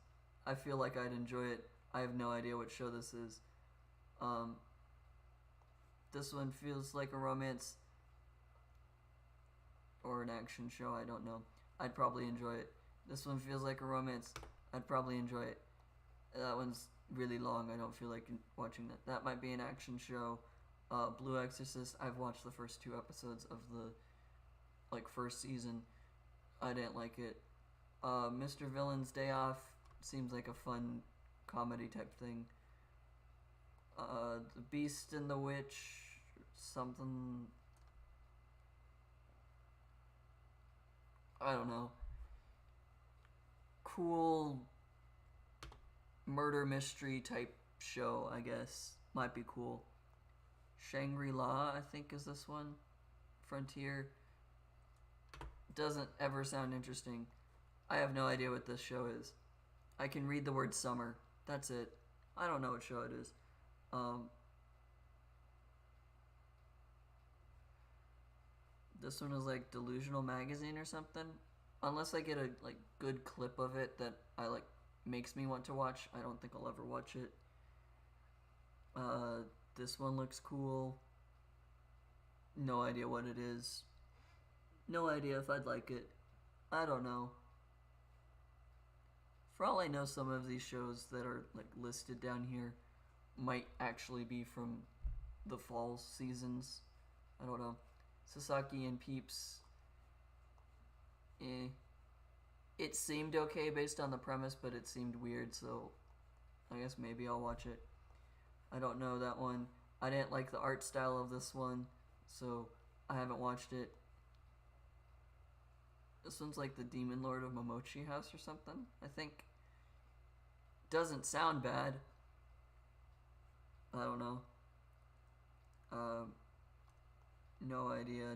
I feel like I'd enjoy it. I have no idea what show this is. This one feels like a romance or an action show. I don't know. I'd probably enjoy it. This one feels like a romance. I'd probably enjoy it. That one's really long. I don't feel like watching that. That might be an action show. Blue Exorcist. I've watched the first 2 episodes of the first season. I didn't like it. Mr. Villain's Day Off seems like a fun comedy type thing. The Beast and the Witch, something. I don't know. Cool murder mystery type show, I guess. Might be cool. Shangri-La, I think, is this one. Frontier. Doesn't ever sound interesting. I have no idea what this show is. I can read the word summer. That's it. I don't know what show it is. This one is like Delusional Magazine or something. Unless I get a good clip of it that makes me want to watch, I don't think I'll ever watch it. This one looks cool. No idea what it is. No idea if I'd like it. I don't know. For all I know, some of these shows that are listed down here might actually be from the fall seasons. I don't know. Sasaki and Peeps. It seemed okay based on the premise, but it seemed weird, so I guess maybe I'll watch it. I don't know that one. I didn't like the art style of this one, so I haven't watched it. This one's like the Demon Lord of Momochi House or something, I think. Doesn't sound bad. I don't know. No idea.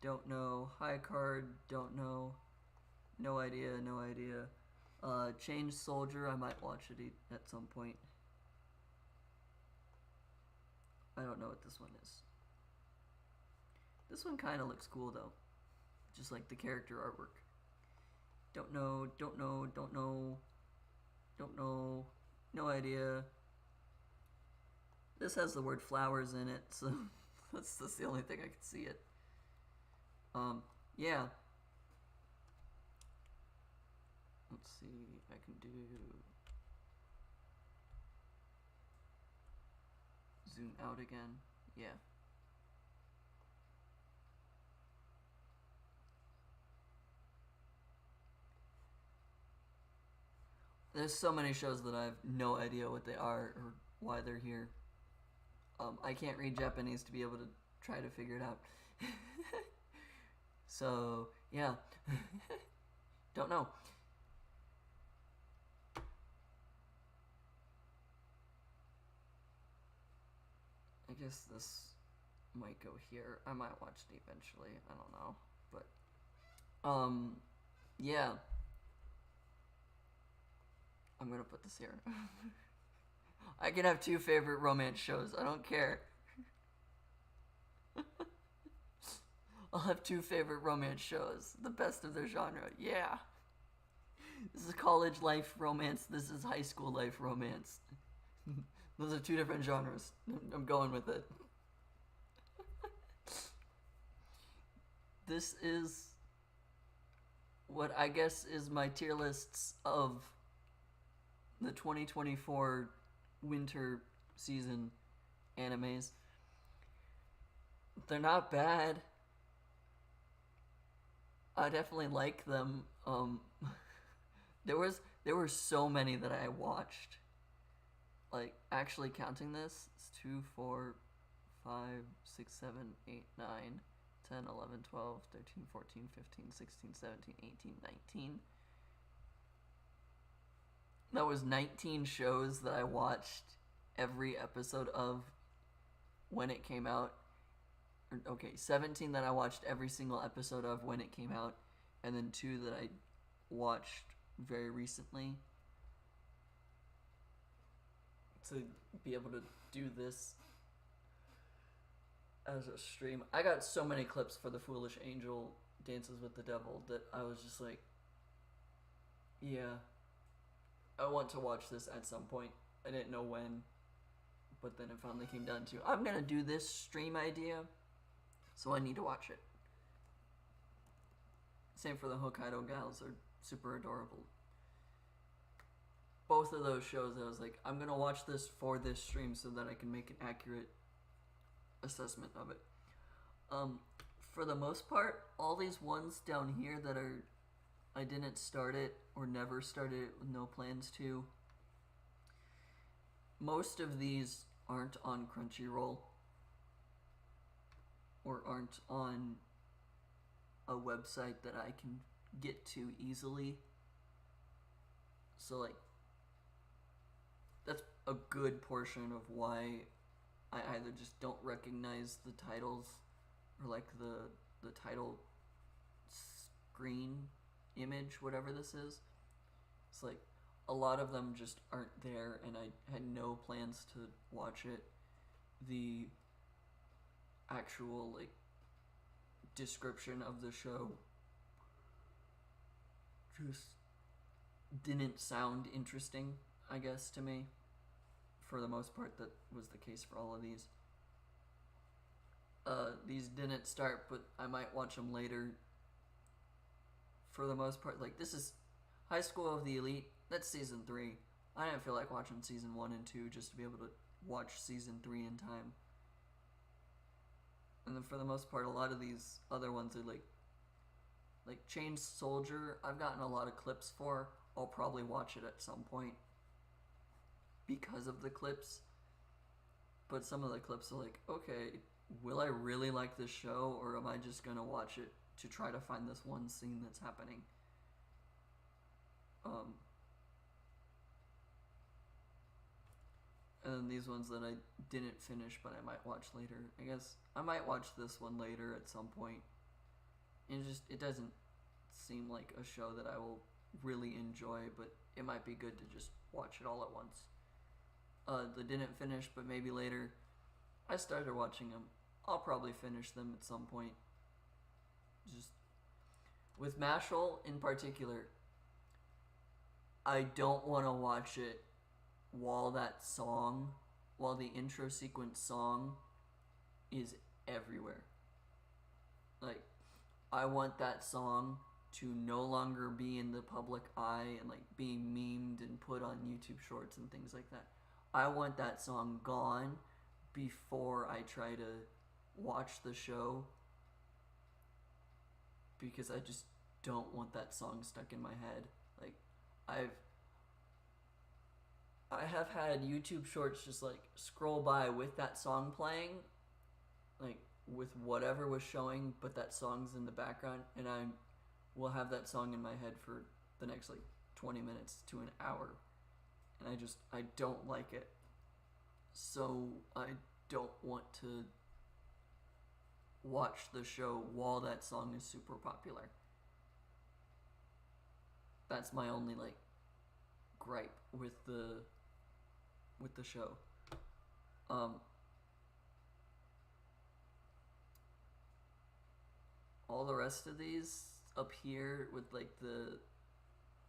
Don't know. High card, don't know. No idea. Change Soldier, I might watch it at some point. I don't know what this one is. This one kind of looks cool though. Just like the character artwork. Don't know. No idea. This has the word flowers in it, so that's the only thing I can see it. Yeah. Let's see, I can do zoom out again. Yeah. There's so many shows that I have no idea what they are or why they're here. I can't read Japanese to be able to try to figure it out. So, yeah. Don't know. I guess this might go here. I might watch it eventually. I don't know. But, yeah. I'm gonna put this here. I can have two favorite romance shows. I don't care. I'll have two favorite romance shows. The best of their genre. Yeah. This is college life romance. This is high school life romance. Those are two different genres. I'm going with it. This is what I guess is my tier lists of the 2024 winter season animes. They're not bad. I definitely like them. There were so many that I watched. Like, actually counting this, it's 2, 4, 5, 6, 7, 8, 9, 10, 11, 12, 13, 14, 15, 16, 17, 18, 19. That was 19 shows that I watched every episode of when it came out. Okay, 17 that I watched every single episode of when it came out, and then 2 that I watched very recently. To be able to do this as a stream. I got so many clips for the Foolish Angel Dances with the Devil that I was just like, yeah, I want to watch this at some point. I didn't know when, but then it finally came down to, I'm gonna do this stream idea, so I need to watch it. Same for the Hokkaido Gals, they're super adorable. Both of those shows, I was like, I'm gonna watch this for this stream so that I can make an accurate assessment of it. For the most part, all these ones down here that are, I didn't start it or never started it with no plans to, most of these aren't on Crunchyroll or aren't on a website that I can get to easily. So, like, that's a good portion of why I either just don't recognize the titles or like the title screen image, whatever this is. It's like a lot of them just aren't there, and I had no plans to watch it. The actual like description of the show just didn't sound interesting, I guess, to me. For the most part, that was the case for all of these. These didn't start, but I might watch them later. For the most part, like, this is High School of the Elite. That's season 3. I didn't feel like watching season 1 and 2 just to be able to watch season 3 in time. And then for the most part, a lot of these other ones are like Chained Soldier. I've gotten a lot of clips for. I'll probably watch it at some point because of the clips. But some of the clips are like, okay, will I really like this show, or am I just gonna watch it to try to find this one scene that's happening? And then these ones that I didn't finish but I might watch later. I guess I might watch this one later at some point. It doesn't seem like a show that I will really enjoy, but it might be good to just watch it all at once. They didn't finish, but maybe later. I started watching them. I'll probably finish them at some point. Just with Mashal in particular, I don't want to watch it while the intro sequence song is everywhere. Like, I want that song to no longer be in the public eye and like being memed and put on YouTube shorts and things like that. I want that song gone before I try to watch the show, because I just don't want that song stuck in my head. Like, I have had YouTube shorts just like scroll by with that song playing, like with whatever was showing, but that song's in the background, and I will have that song in my head for the next like 20 minutes to an hour, and I don't like it, so I don't want to watch the show while that song is super popular. That's my only like gripe with the show. Um, all the rest of these up here with like the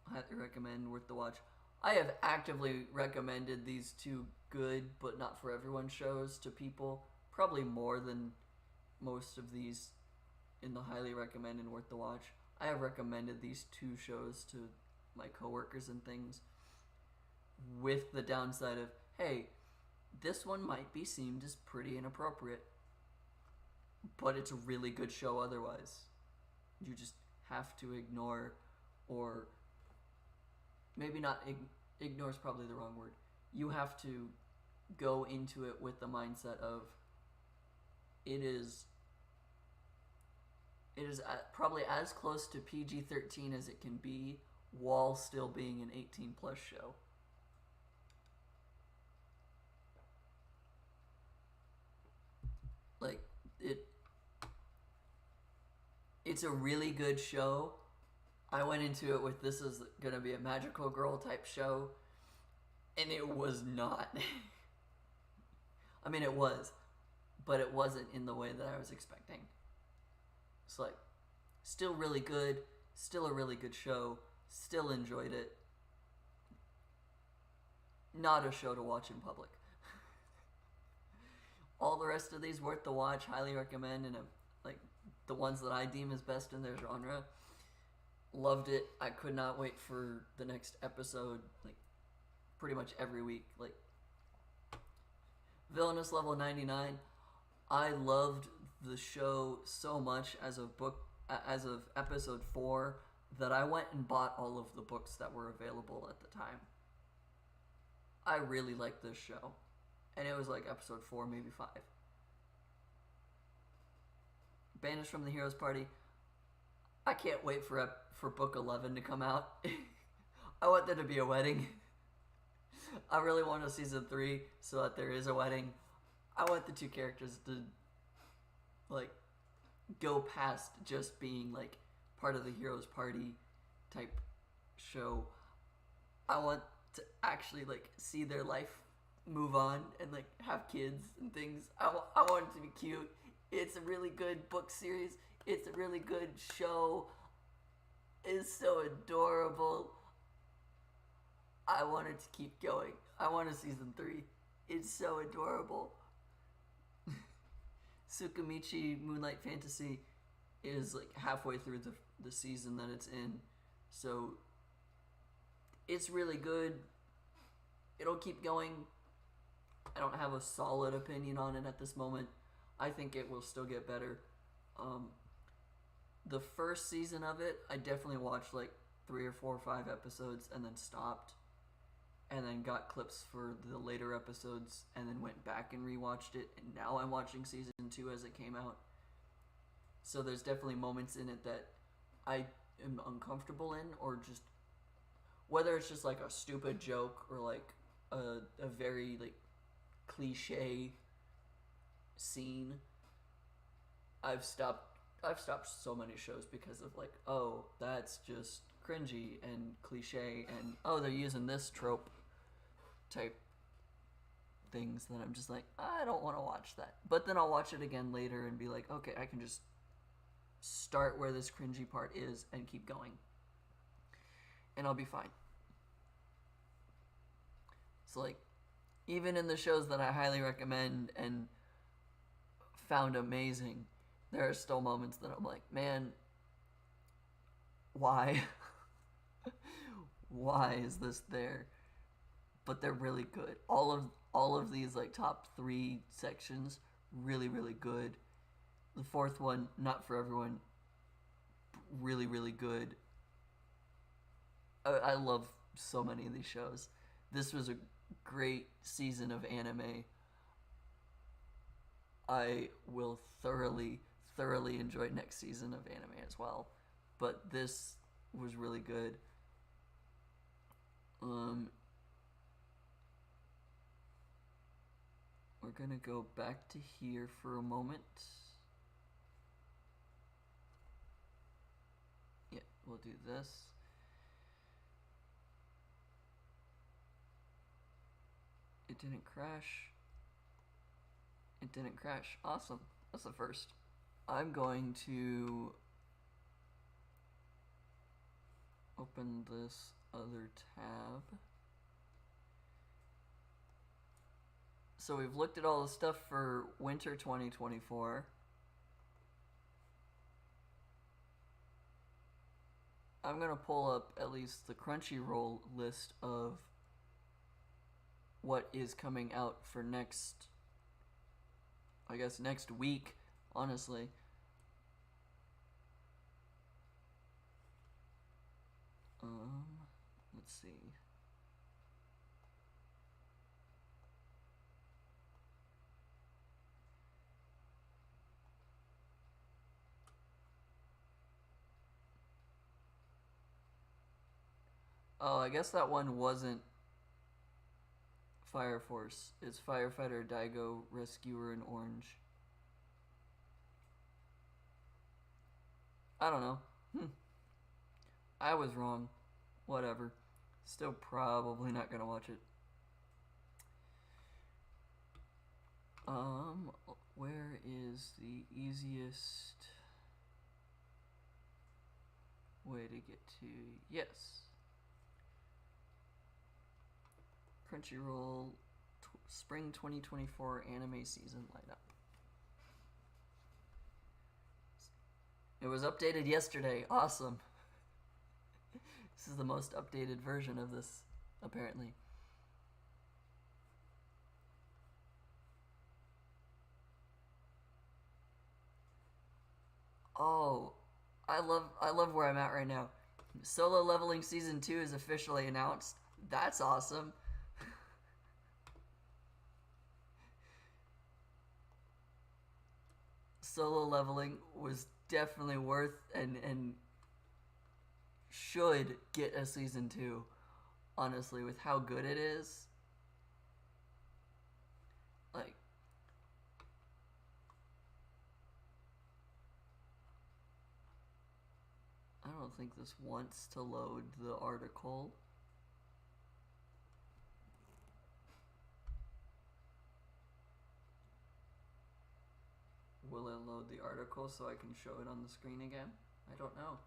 highly recommend, worth the watch. I have actively recommended these two good but not for everyone shows to people, probably more than most of these in the highly recommend and worth the watch. I have recommended these two shows to my coworkers and things, with the downside of, hey, this one might be seen as pretty inappropriate, but it's a really good show otherwise. You just have to ignore, or maybe not ignore is probably the wrong word. You have to go into it with the mindset of it is probably as close to PG-13 as it can be while still being an 18 plus show. Like it's a really good show. I went into it with this is gonna be a magical girl type show, and it was not. I mean, it was, but it wasn't in the way that I was expecting. It's like still really good, still a really good show, still enjoyed it. Not a show to watch in public. All the rest of these worth the watch, highly recommend, and like the ones that I deem as best in their genre. Loved it. I could not wait for the next episode, like pretty much every week. Like Villainous Level 99, I loved the show so much as of episode 4 that I went and bought all of the books that were available at the time. I really liked this show. And it was like episode 4, maybe 5. Banished from the Heroes Party. I can't wait for book 11 to come out. I want there to be a wedding. I really want a season 3 so that there is a wedding. I want the two characters to like go past just being like part of the Heroes Party type show. I want to actually like see their life move on and like have kids and things. I want it to be cute. It's a really good book series. It's a really good show. It's so adorable. I want it to keep going. I want a season 3. It's so adorable. Tsukimichi Moonlight Fantasy is like halfway through the season that it's in. So it's really good. It'll keep going. I don't have a solid opinion on it at this moment. I think it will still get better. The first season of it, I definitely watched like 3 or 4 or 5 episodes and then stopped. And then got clips for the later episodes and then went back and rewatched it. And now I'm watching season 2 as it came out. So there's definitely moments in it that I am uncomfortable in, or just whether it's just like a stupid joke or like a very like cliche scene. I've stopped so many shows because of like, oh, that's just cringy and cliche, and oh, they're using this trope type things that I'm just like, I don't want to watch that. But then I'll watch it again later and be like, okay, I can just start where this cringy part is and keep going, and I'll be fine. So like, even in the shows that I highly recommend and found amazing, there are still moments that I'm like, man, why? Why is this there? But they're really good. All of these like top 3 sections, really, really good. The 4th one, not for everyone, really, really good. I love so many of these shows. This was great season of anime, I will thoroughly, thoroughly enjoy next season of anime as well. But this was really good. We're gonna go back to here for a moment. Yeah, we'll do this. It didn't crash. It didn't crash. Awesome. That's the first. I'm going to open this other tab. So we've looked at all the stuff for winter 2024. I'm going to pull up at least the Crunchyroll list of what is coming out for next, I guess, next week, honestly. Let's see. Oh, I guess that one wasn't Fire Force. It's Firefighter Daigo Rescuer in Orange. I don't know. I was wrong. Whatever. Still probably not gonna watch it. Where is the easiest way to get to? Yes. Crunchyroll Spring 2024 anime season lineup. It was updated yesterday. Awesome. This is the most updated version of this, apparently. Oh, I love where I'm at right now. Solo Leveling Season 2 is officially announced. That's awesome. Solo Leveling was definitely worth and should get a Season 2, honestly, with how good it is. Like, I don't think this wants to load the article. Will it load the article so I can show it on the screen again? I don't know.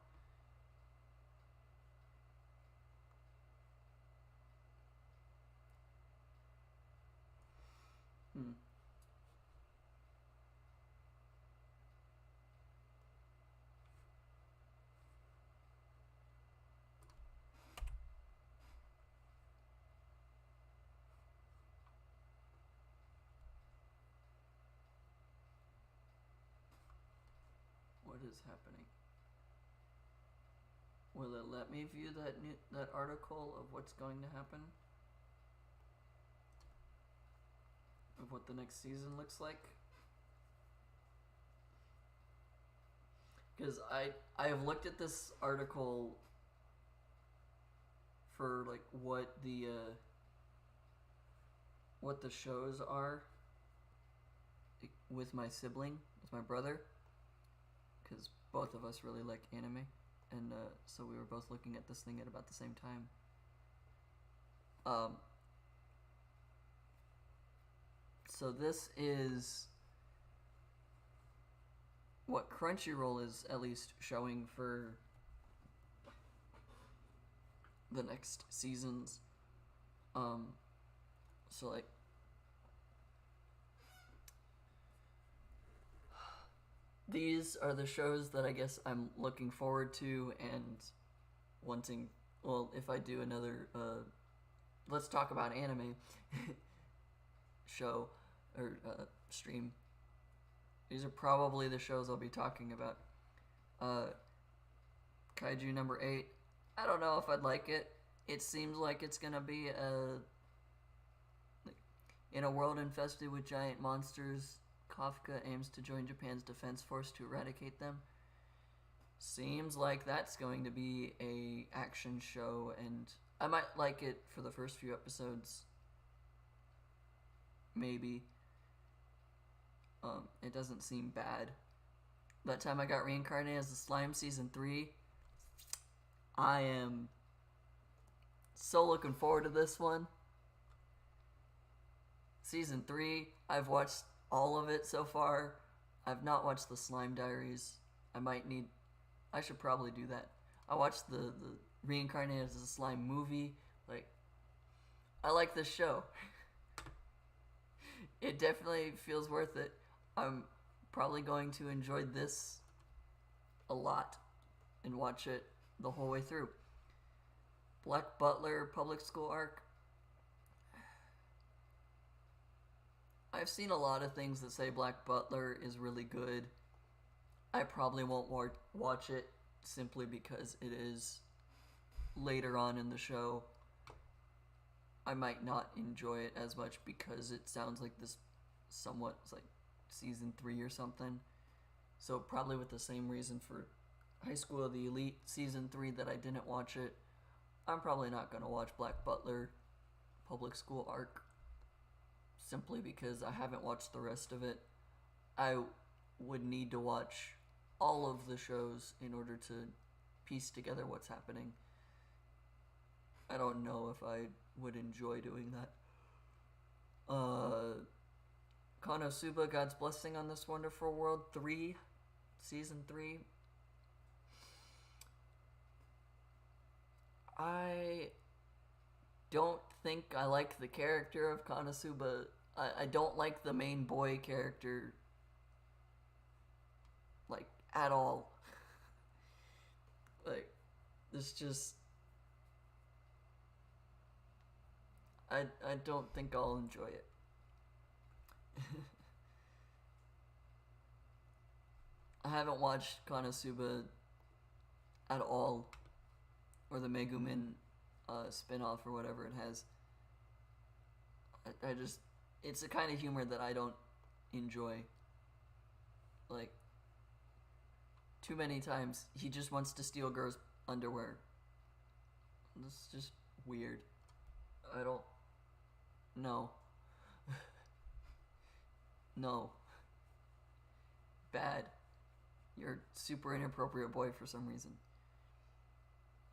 What is happening? Will it let me view that article of what's going to happen? Of what the next season looks like? Because I have looked at this article for like what the shows are with my sibling, with my brother, because both of us really like anime, and so we were both looking at this thing at about the same time. So this is what Crunchyroll is at least showing for the next seasons. So like these are the shows that I guess I'm looking forward to and wanting. Well, if I do another let's talk about anime show or stream, these are probably the shows I'll be talking about. Kaiju number 8. I don't know if I'd like it. It seems like it's gonna be In a world infested with giant monsters, Kafka aims to join Japan's defense force to eradicate them. Seems like that's going to be a action show, and I might like it for the first few episodes. Maybe. It doesn't seem bad. That time I got reincarnated as the slime season 3. I am so looking forward to this one. Season 3, I've watched all of it so far. I've not watched the Slime Diaries. I should probably do that. I watched the Reincarnated as a Slime movie. Like, I like this show. It definitely feels worth it. I'm probably going to enjoy this a lot and watch it the whole way through. Black Butler public school arc. I've seen a lot of things that say Black Butler is really good. I probably won't watch it simply because it is later on in the show. I might not enjoy it as much because it sounds like this somewhat like season 3 or something. So probably with the same reason for High School of the Elite season 3 that I didn't watch it, I'm probably not going to watch Black Butler public school arc simply because I haven't watched the rest of it. I would need to watch all of the shows in order to piece together what's happening. I don't know if I would enjoy doing that. Konosuba, God's Blessing on This Wonderful World 3, Season 3. I don't think I like the character of Konosuba. I don't like the main boy character, like, at all. Like, it's just... I don't think I'll enjoy it. I haven't watched Konosuba at all, or the Megumin spin-off or whatever it has. I just... It's a kind of humor that I don't enjoy. Like, too many times, he just wants to steal girls' underwear. That's just weird. I don't... No. No. Bad. You're a super inappropriate boy for some reason.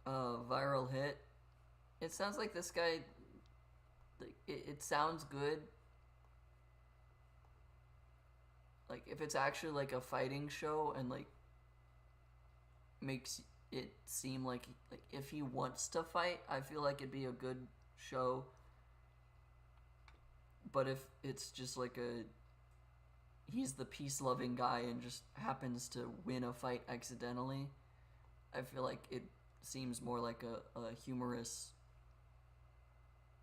Viral hit. It sounds like this guy... It sounds good. Like, if it's actually, like, a fighting show and, like, makes it seem like if he wants to fight, I feel like it'd be a good show. But if it's just, like, he's the peace-loving guy and just happens to win a fight accidentally, I feel like it seems more like a humorous,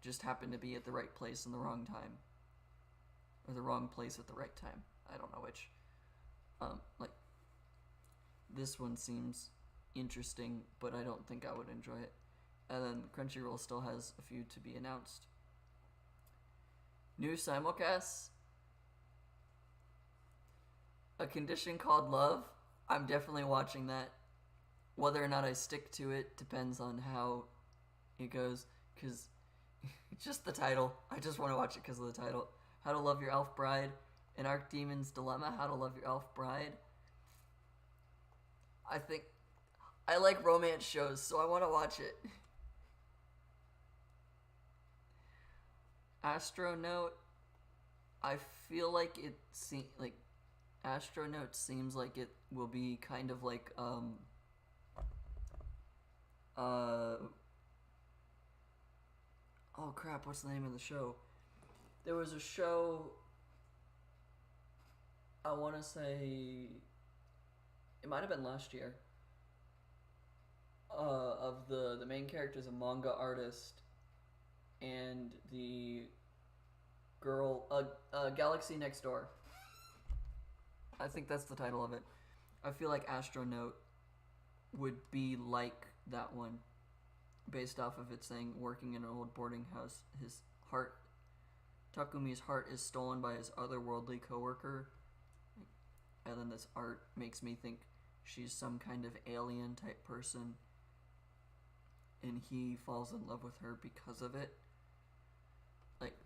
just happened to be at the right place in the wrong time. Or the wrong place at the right time. I don't know which. Like, this one seems interesting, but I don't think I would enjoy it. And then Crunchyroll still has a few to be announced. New simulcasts. A Condition Called Love. I'm definitely watching that. Whether or not I stick to it depends on how it goes. Because it's just the title. I just want to watch it because of the title. How to Love Your Elf Bride. An Archdemon's Dilemma. How to Love Your Elf Bride. I think... I like romance shows, so I want to watch it. Astronaut. I feel like it Astronaut seems like it will be kind of like oh crap, what's the name of the show? There was a show, I want to say it might have been last year, of the main character is a manga artist and the girl, Galaxy Next Door. I think that's the title of it. I feel like Astronaut would be like that one, based off of it saying working in an old boarding house, his heart Takumi's heart is stolen by his otherworldly coworker, and then this art makes me think she's some kind of alien type person, and he falls in love with her because of it. Like,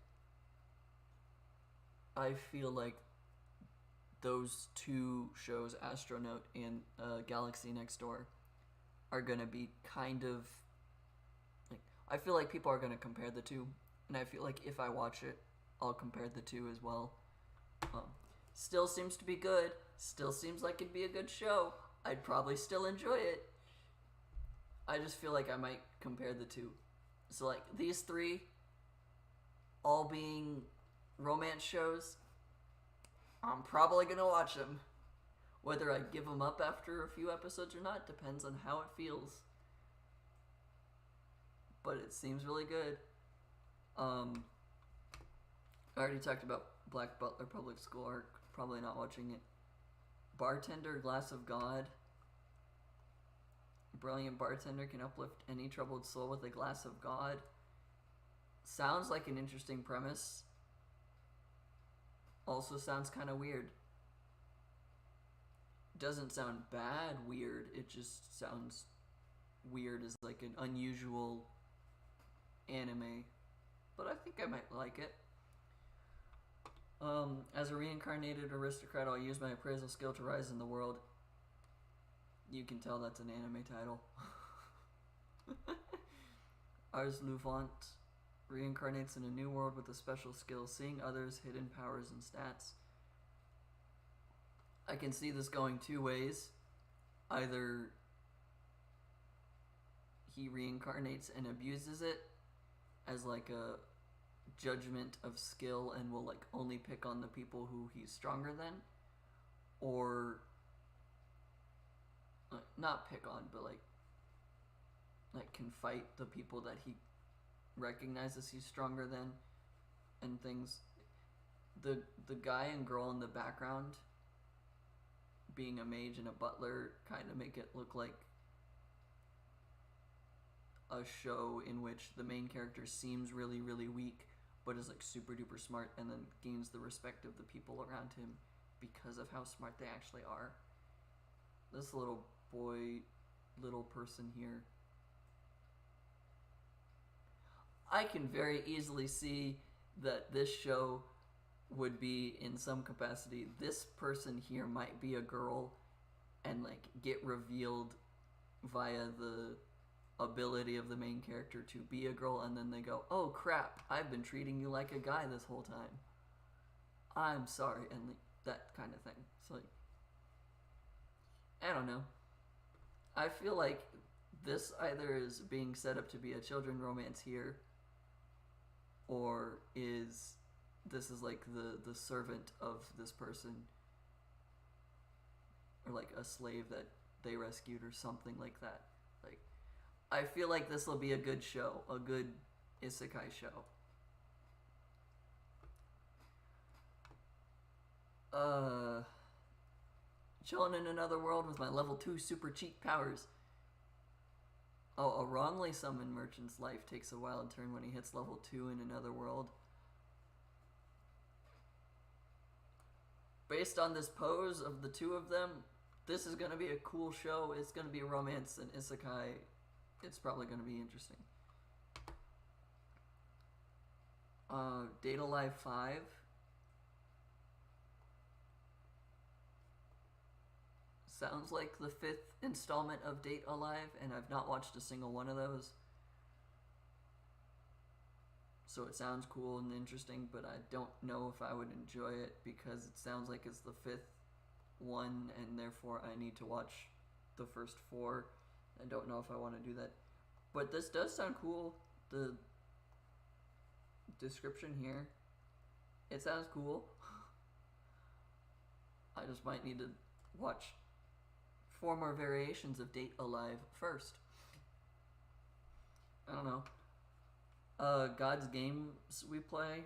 I feel like those two shows, Astronaut and Galaxy Next Door, are gonna be kind of like, I feel like people are gonna compare the two, and I feel like if I watch it, I'll compare the two as well. Still seems to be good. Still seems like it'd be a good show. I'd probably still enjoy it. I just feel like I might compare the two. So like these three, all being romance shows, I'm probably gonna watch them. Whether I give them up after a few episodes or not depends on how it feels. But it seems really good. I already talked about Black Butler Public School arc. Probably not watching it. Bartender, Glass of God. Brilliant bartender can uplift any troubled soul with a glass of God. Sounds like an interesting premise. Also sounds kind of weird. Doesn't sound bad weird. It just sounds weird as like an unusual anime. But I think I might like it. As a reincarnated aristocrat, I'll use my appraisal skill to rise in the world. You can tell that's an anime title. Ars Luvant reincarnates in a new world with a special skill, seeing others, hidden powers, and stats. I can see this going two ways. Either he reincarnates and abuses it as like a judgment of skill and will like only pick on the people who he's stronger than, or not pick on, but like can fight the people that he recognizes he's stronger than and things. The guy and girl in the background being a mage and a butler kind of make it look like a show in which the main character seems really, really weak, but is like super duper smart and then gains the respect of the people around him because of how smart they actually are. This little boy, little person here, I can very easily see that this show would be in some capacity, this person here might be a girl and like get revealed via the ability of the main character to be a girl, and then they go, oh crap, I've been treating you like a guy this whole time, I'm sorry, and like, that kind of thing. So like, I don't know, I feel like this either is being set up to be a children romance here, or this is like the servant of this person, or like a slave that they rescued or something like that. Like, I feel like this will be a good show, a good isekai show. Chilling in another world with my level 2 super cheat powers. Oh, a wrongly summoned merchant's life takes a wild turn when he hits level 2 in another world. Based on this pose of the two of them, this is going to be a cool show. It's going to be a romance and isekai. It's probably going to be interesting. Date A Live 5. Sounds like the 5th installment of Date A Live, and I've not watched a single one of those. So it sounds cool and interesting, but I don't know if I would enjoy it because it sounds like it's the 5th one, and therefore I need to watch the first 4. I don't know if I want to do that. But this does sound cool. The description here, it sounds cool. I just might need to watch 4 more variations of Date A Live first. I don't know. Gods games we play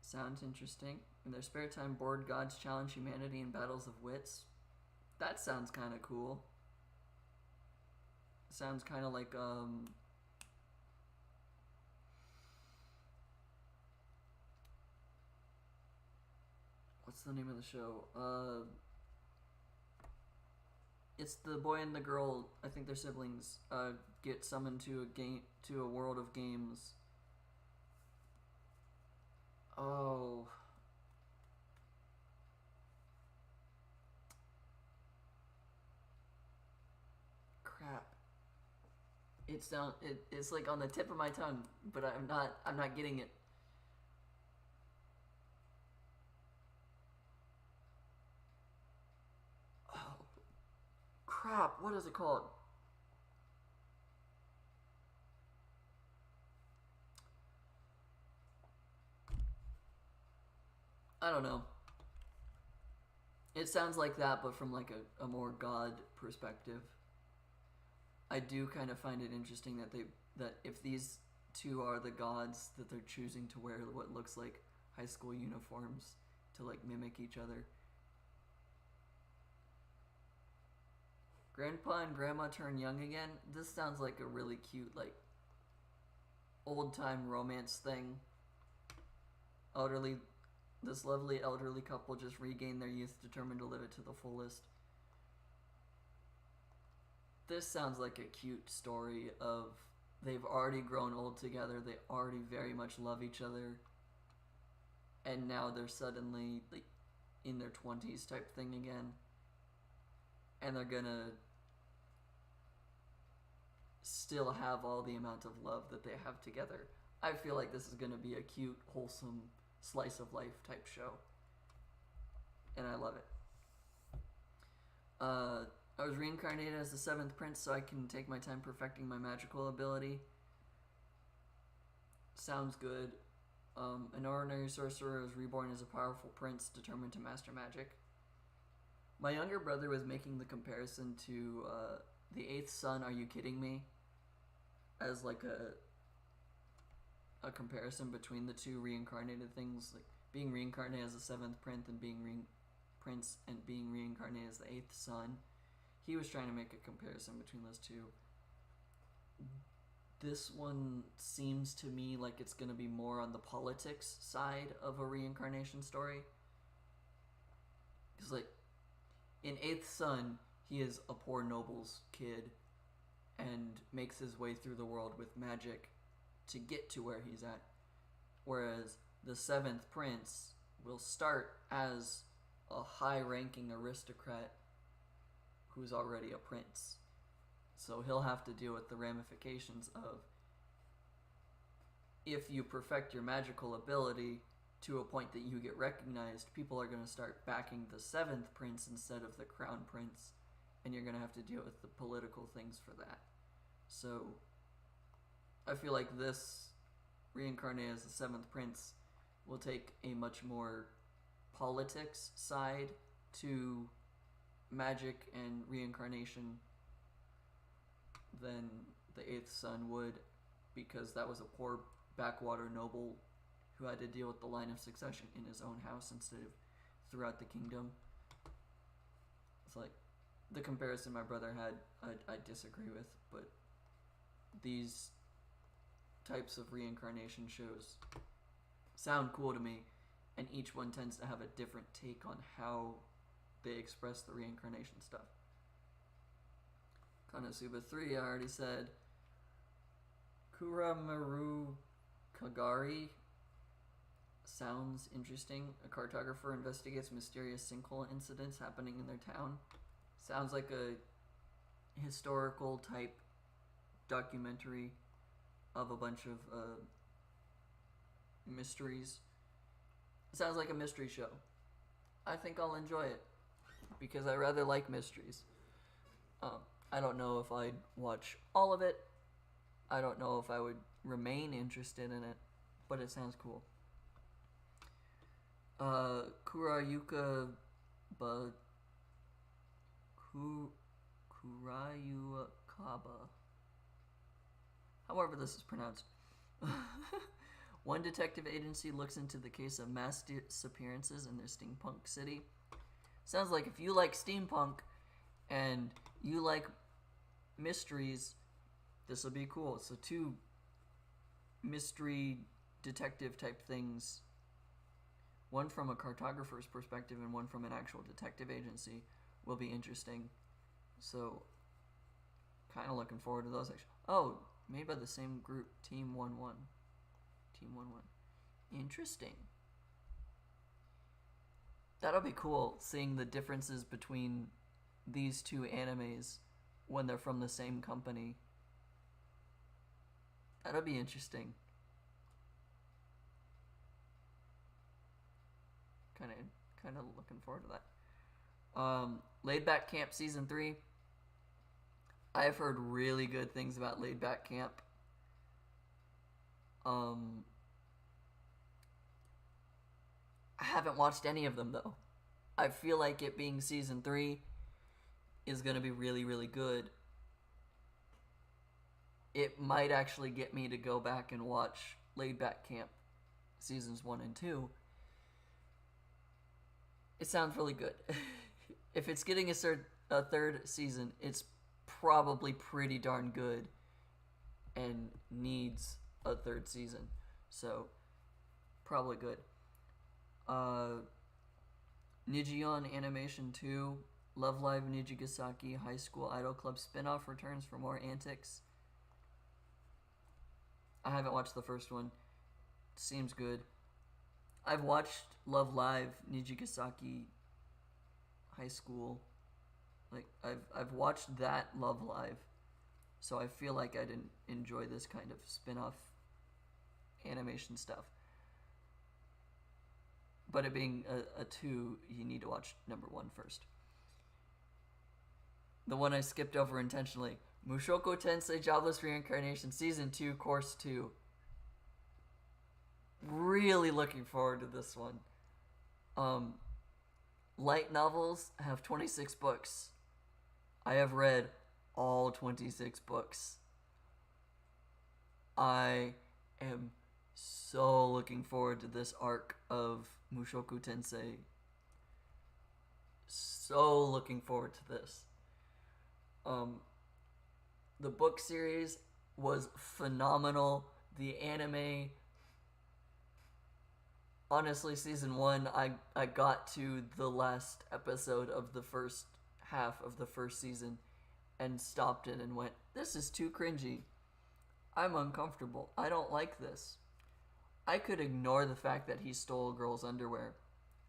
sounds interesting. In their spare time, bored gods challenge humanity in battles of wits. That sounds kind of cool. Sounds kind of like what's the name of the show? It's the boy and the girl. I think they're siblings. Get summoned to a world of games. Oh, crap! It's like on the tip of my tongue, but I'm not getting it. Oh, crap! What is it called? I don't know. It sounds like that, but from like a more God perspective. I do kind of find it interesting that if these two are the gods, that they're choosing to wear what looks like high school uniforms to like mimic each other. Grandpa and Grandma turn young again. This sounds like a really cute like old time romance thing. Elderly, this lovely elderly couple just regain their youth, determined to live it to the fullest. This sounds like a cute story of they've already grown old together, they already very much love each other, and now they're suddenly like in their 20s type thing again, and they're gonna still have all the amount of love that they have together. I feel like this is gonna be a cute, wholesome, slice of life type show, and I love it. I was reincarnated as the seventh prince so I can take my time perfecting my magical ability. Sounds good. An ordinary sorcerer is reborn as a powerful prince determined to master magic. My younger brother was making the comparison to the eighth son, Are You Kidding Me? As like a comparison between the two reincarnated things, like being reincarnated as the seventh prince and being reincarnated as the eighth son. He was trying to make a comparison between those two. This one seems to me like it's going to be more on the politics side of a reincarnation story. Because, like, in Eighth Son, he is a poor noble's kid and makes his way through the world with magic to get to where he's at. Whereas the seventh prince will start as a high-ranking aristocrat who's already a prince. So he'll have to deal with the ramifications of if you perfect your magical ability to a point that you get recognized, people are going to start backing the seventh prince instead of the crown prince, and you're going to have to deal with the political things for that. So I feel like this reincarnated as the seventh prince will take a much more politics side to magic and reincarnation than the eighth son would, because that was a poor backwater noble who had to deal with the line of succession in his own house instead of throughout the kingdom. It's like the comparison my brother had, I disagree with, but these types of reincarnation shows sound cool to me, and each one tends to have a different take on how they express the reincarnation stuff. Konosuba 3, I already said. Kuramaru Kagari sounds interesting. A cartographer investigates mysterious sinkhole incidents happening in their town. Sounds like a historical type documentary of a bunch of mysteries. Sounds like a mystery show. I think I'll enjoy it because I rather like mysteries. I don't know if I'd watch all of it. I don't know if I would remain interested in it, but it sounds cool. Kurayuka Kaba. However this is pronounced. One detective agency looks into the case of mass disappearances in their steampunk city. Sounds like if you like steampunk and you like mysteries, this will be cool. So 2 mystery detective type things one from a cartographer's perspective and one from an actual detective agency, will be interesting. So, kind of looking forward to those. Actually, oh, made by the same group, Team 1-1. Team 1-1. Interesting. That'll be cool, seeing the differences between these two animes when they're from the same company. That'll be interesting. Kind of looking forward to that. Laid Back Camp Season 3. I've heard really good things about Laid Back Camp. I haven't watched any of them, though. I feel like it being Season 3 is going to be really, really good. It might actually get me to go back and watch Laid Back Camp Seasons 1 and 2. It sounds really good. If it's getting a third season, it's probably pretty darn good and needs a third season. So, probably good. Nijion Animation 2, Love Live Nijigasaki High School Idol Club spinoff returns for more antics. I haven't watched the first one. Seems good. I've watched Love Live Nijigasaki High School. Like, I've watched that Love Live. So I feel like I didn't enjoy this kind of spin-off animation stuff. But it being a 2, you need to watch number 1 first. The one I skipped over intentionally. Mushoku Tensei Jobless Reincarnation Season 2, Course 2. Really looking forward to this one. Light novels have 26 books. I have read all 26 books. I am so looking forward to this arc of Mushoku Tensei. So looking forward to this. The book series was phenomenal. The anime, honestly, season 1, I got to the last episode of the first half of the first season and stopped it and went, this is too cringy. I'm uncomfortable. I don't like this. I could ignore the fact that he stole a girl's underwear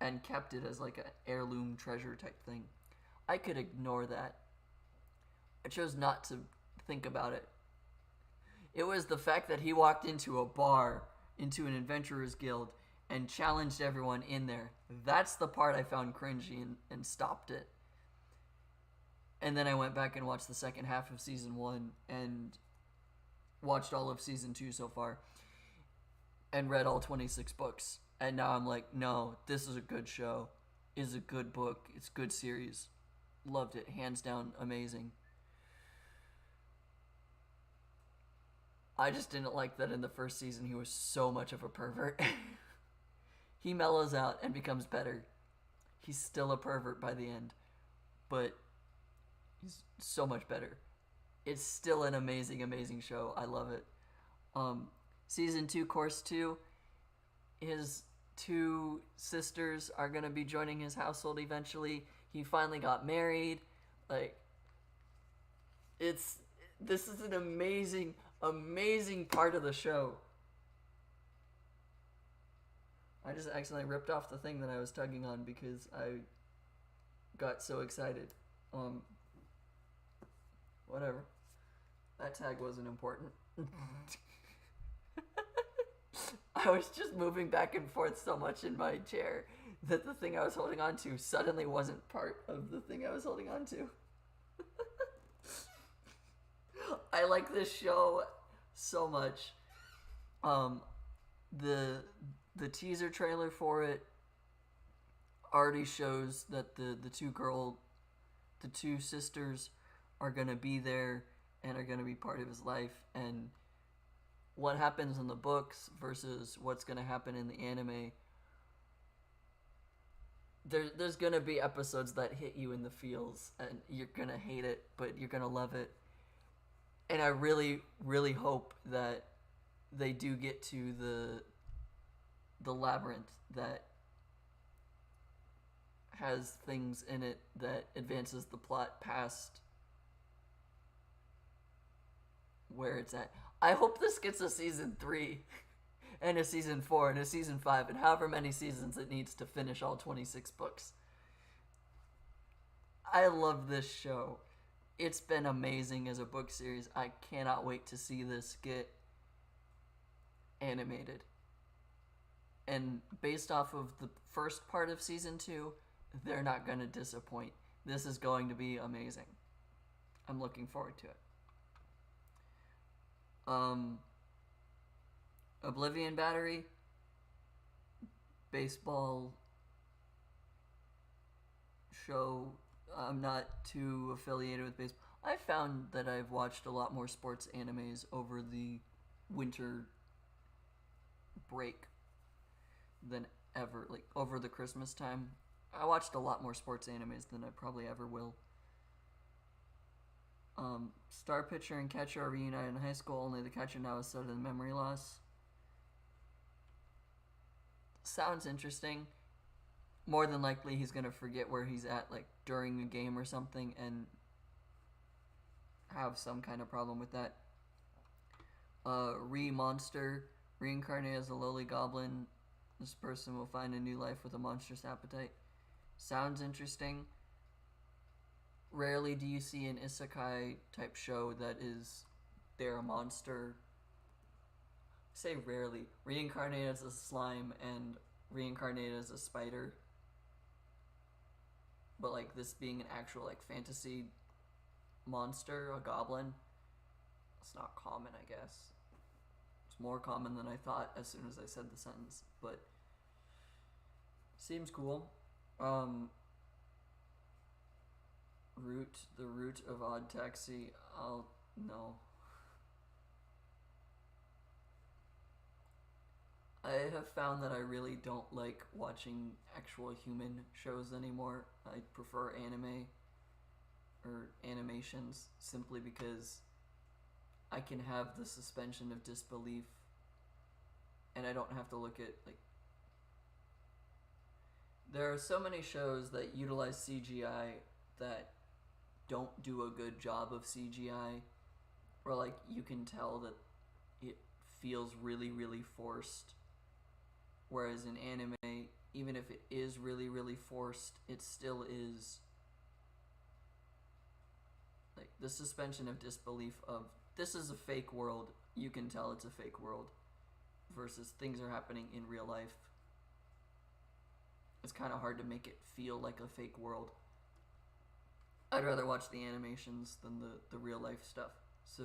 and kept it as like an heirloom treasure type thing. I could ignore that. I chose not to think about it. It was the fact that he walked into a bar, into an adventurer's guild, and challenged everyone in there. That's the part I found cringy and stopped it. And then I went back and watched the second half of season 1 and watched all of season 2 so far and read all 26 books. And now I'm like, no, this is a good show. It's a good book. It's a good series. Loved it. Hands down, amazing. I just didn't like that in the first season he was so much of a pervert. He mellows out and becomes better. He's still a pervert by the end, but he's so much better. It's still an amazing, amazing show. I love it. Season 2, Course 2, his 2 sisters are going to be joining his household eventually. He finally got married. Like, this is an amazing, amazing part of the show. I just accidentally ripped off the thing that I was tugging on because I got so excited. Whatever. That tag wasn't important. I was just moving back and forth so much in my chair that the thing I was holding on to suddenly wasn't part of the thing I was holding on to. I like this show so much. The teaser trailer for it already shows that the two sisters are gonna be there and are gonna be part of his life, and what happens in the books versus what's gonna happen in the anime. There's gonna be episodes that hit you in the feels, and you're gonna hate it, but you're gonna love it. And I really, really hope that they do get to the labyrinth that has things in it that advances the plot past where it's at. I hope this gets a season 3 and a season 4 and a season 5 and however many seasons it needs to finish all 26 books. I love this show. It's been amazing as a book series. I cannot wait to see this get animated. And based off of the first part of season 2, they're not going to disappoint. This is going to be amazing. I'm looking forward to it. Oblivion Battery, baseball show. I'm not too affiliated with baseball. I found that I've watched a lot more sports animes over the winter break than ever. Like, over the Christmas time, I watched a lot more sports animes than I probably ever will. Star pitcher and catcher are reunited in high school. Only the catcher now has sudden memory loss. Sounds interesting. More than likely, he's gonna forget where he's at, like during a game or something, and have some kind of problem with that. Monster, reincarnated as a lowly goblin. This person will find a new life with a monstrous appetite. Sounds interesting. Rarely do you see an isekai type show that is they're a monster. I say rarely. Reincarnated as a slime and reincarnated as a spider. But like this being an actual like fantasy monster, a goblin, it's not common, I guess. It's more common than I thought as soon as I said the sentence, but seems cool. The root of Odd Taxi. No. I have found that I really don't like watching actual human shows anymore. I prefer anime or animations simply because I can have the suspension of disbelief and I don't have to look at like there are so many shows that utilize CGI that don't do a good job of CGI, where like you can tell that it feels really, really forced. Whereas in anime, even if it is really, really forced, it still is like the suspension of disbelief of this is a fake world. You can tell it's a fake world versus things are happening in real life. It's kind of hard to make it feel like a fake world. I'd rather watch the animations than the real life stuff. So,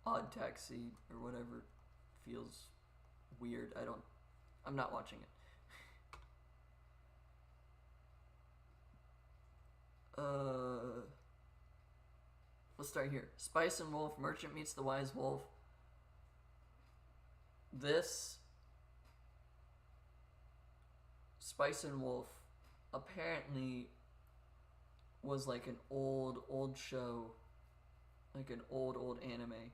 Odd Taxi or whatever feels weird. I'm not watching it. Let's start here. Spice and Wolf, Merchant Meets the Wise Wolf. This Spice and Wolf apparently was like an old show, like an old anime,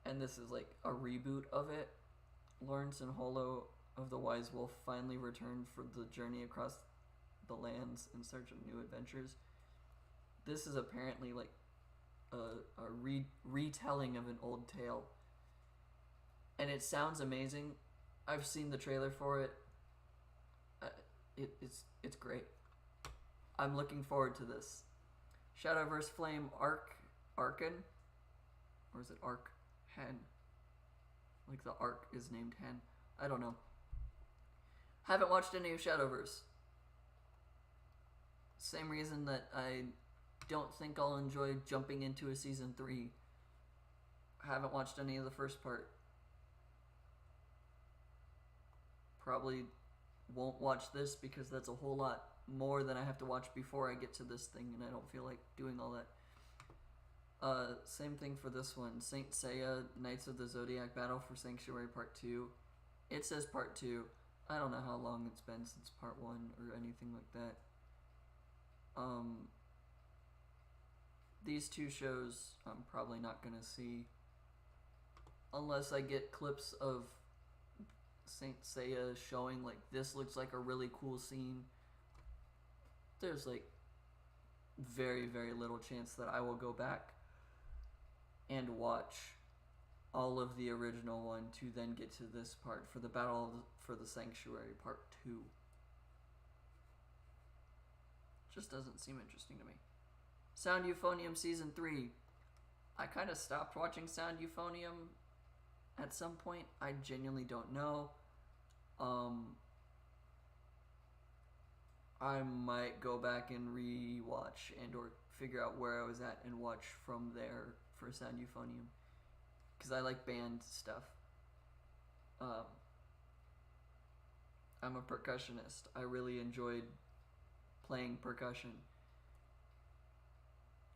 and this is like a reboot of it. Lawrence and Holo of the Wise Wolf finally returned for the journey across the lands in search of new adventures. This is apparently like a retelling of an old tale, and it sounds amazing. I've seen the trailer for it. It's great. I'm looking forward to this. Shadowverse Flame Arkan? Or is it Arc Hen? Like the Arc is named Hen. I don't know. Haven't watched any of Shadowverse. Same reason that I don't think I'll enjoy jumping into a season 3. Haven't watched any of the first part. Probably won't watch this because that's a whole lot more than I have to watch before I get to this thing, and I don't feel like doing all that. Same thing for this one. Saint Seiya, Knights of the Zodiac Battle for Sanctuary Part 2. It says Part 2. I don't know how long it's been since Part 1 or anything like that. These two shows I'm probably not going to see unless I get clips of Saint Seiya showing like this looks like a really cool scene, there's like very, very little chance that I will go back and watch all of the original one to then get to this part for the Battle for the Sanctuary Part 2. Just doesn't seem interesting to me. Sound Euphonium Season 3. I kind of stopped watching Sound Euphonium at some point. I genuinely don't know. I might go back and re-watch and or figure out where I was at and watch from there for Sound Euphonium. Because I like band stuff. I'm a percussionist. I really enjoyed playing percussion.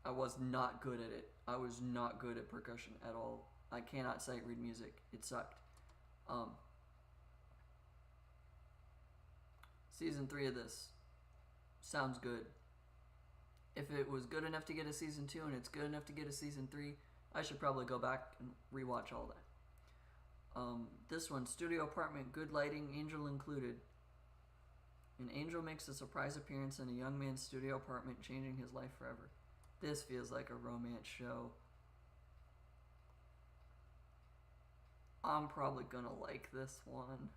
I was not good at it. I was not good at percussion at all. I cannot sight read music. It sucked. Season 3 of this sounds good. If it was good enough to get a season 2 and it's good enough to get a season 3, I should probably go back and rewatch all that. This one, studio apartment, good lighting, angel included. An angel makes a surprise appearance in a young man's studio apartment, changing his life forever. This feels like a romance show. I'm probably gonna like this one.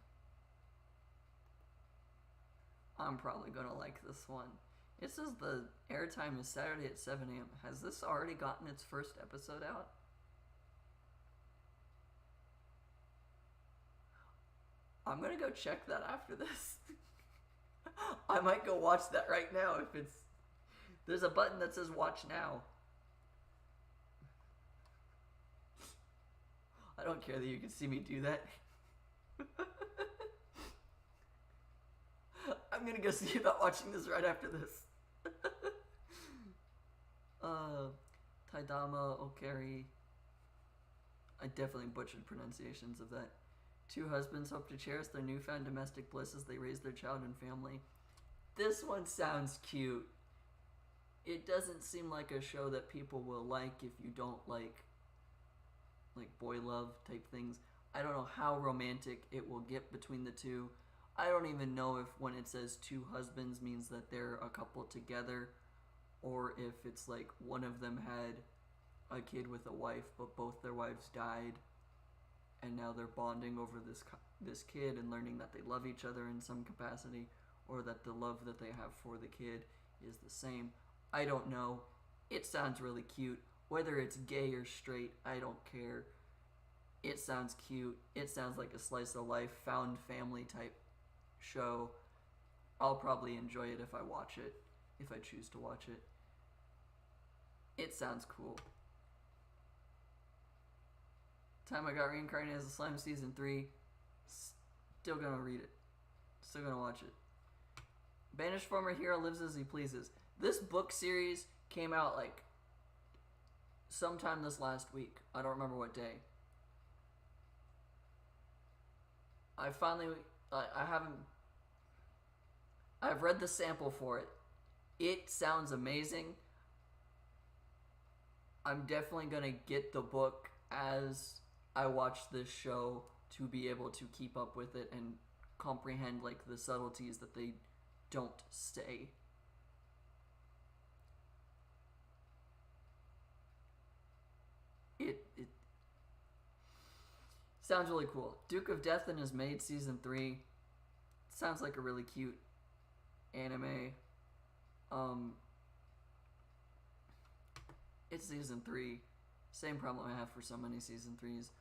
It says the airtime is Saturday at 7 a.m. Has this already gotten its first episode out? I'm gonna go check that after this. I might go watch that right now if it's... There's a button that says watch now. I don't care that you can see me do that. I'm gonna go see about watching this right after this. Taidama Okari. I definitely butchered pronunciations of that. Two husbands hope to cherish their newfound domestic bliss as they raise their child and family. This one sounds cute. It doesn't seem like a show that people will like if you don't like boy love type things. I don't know how romantic it will get between the two. I don't even know if when it says two husbands means that they're a couple together, or if it's like one of them had a kid with a wife but both their wives died and now they're bonding over this kid and learning that they love each other in some capacity, or that the love that they have for the kid is the same. I don't know. It sounds really cute. Whether it's gay or straight, I don't care. It sounds cute. It sounds like a slice of life, found family type show. I'll probably enjoy it if I watch it, if I choose to watch it. It sounds cool. Time I Got Reincarnated as a Slime Season 3. Still gonna read it. Still gonna watch it. Banished former hero lives as he pleases. This book series came out like sometime this last week. I don't remember what day. I've read the sample for it. It sounds amazing. I'm definitely gonna get the book as I watch this show to be able to keep up with it and comprehend like the subtleties that they don't say. It sounds really cool. Duke of Death and His Maid Season 3 sounds like a really cute anime. It's Season 3. Same problem I have for so many Season 3s.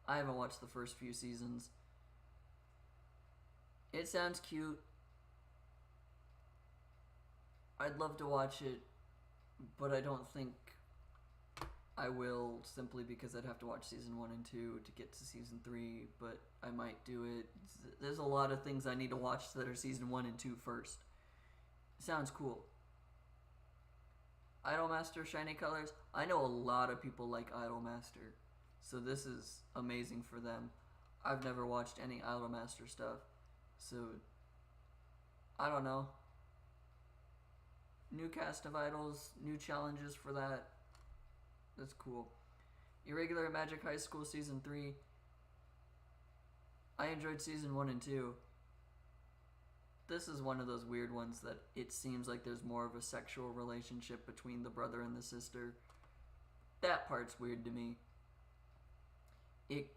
I haven't watched the first few seasons. It sounds cute. I'd love to watch it, but I don't think I will, simply because I'd have to watch Season 1 and 2 to get to Season 3, but I might do it. There's a lot of things I need to watch that are Season 1 and 2 first. Sounds cool. Idolmaster Shiny Colors. I know a lot of people like Idolmaster, so this is amazing for them. I've never watched any Idolmaster stuff, so I don't know. New cast of idols, new challenges for that. That's cool. Irregular Magic High School Season 3. I enjoyed Season 1 and 2. this is one of those weird ones that it seems like there's more of a sexual relationship between the brother and the sister. That part's weird to me. It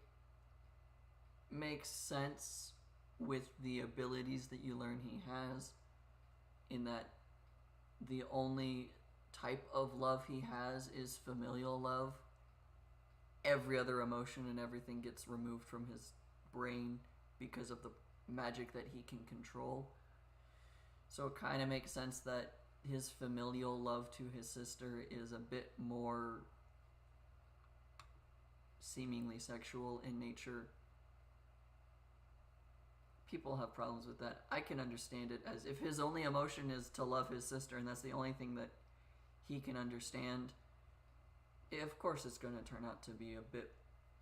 makes sense with the abilities that you learn he has, in that the only type of love he has is familial love. Every other emotion and everything gets removed from his brain because of the magic that he can control. So it kind of makes sense that his familial love to his sister is a bit more seemingly sexual in nature. People have problems with that. I can understand it, as if his only emotion is to love his sister and that's the only thing that he can understand. Of course it's going to turn out to be a bit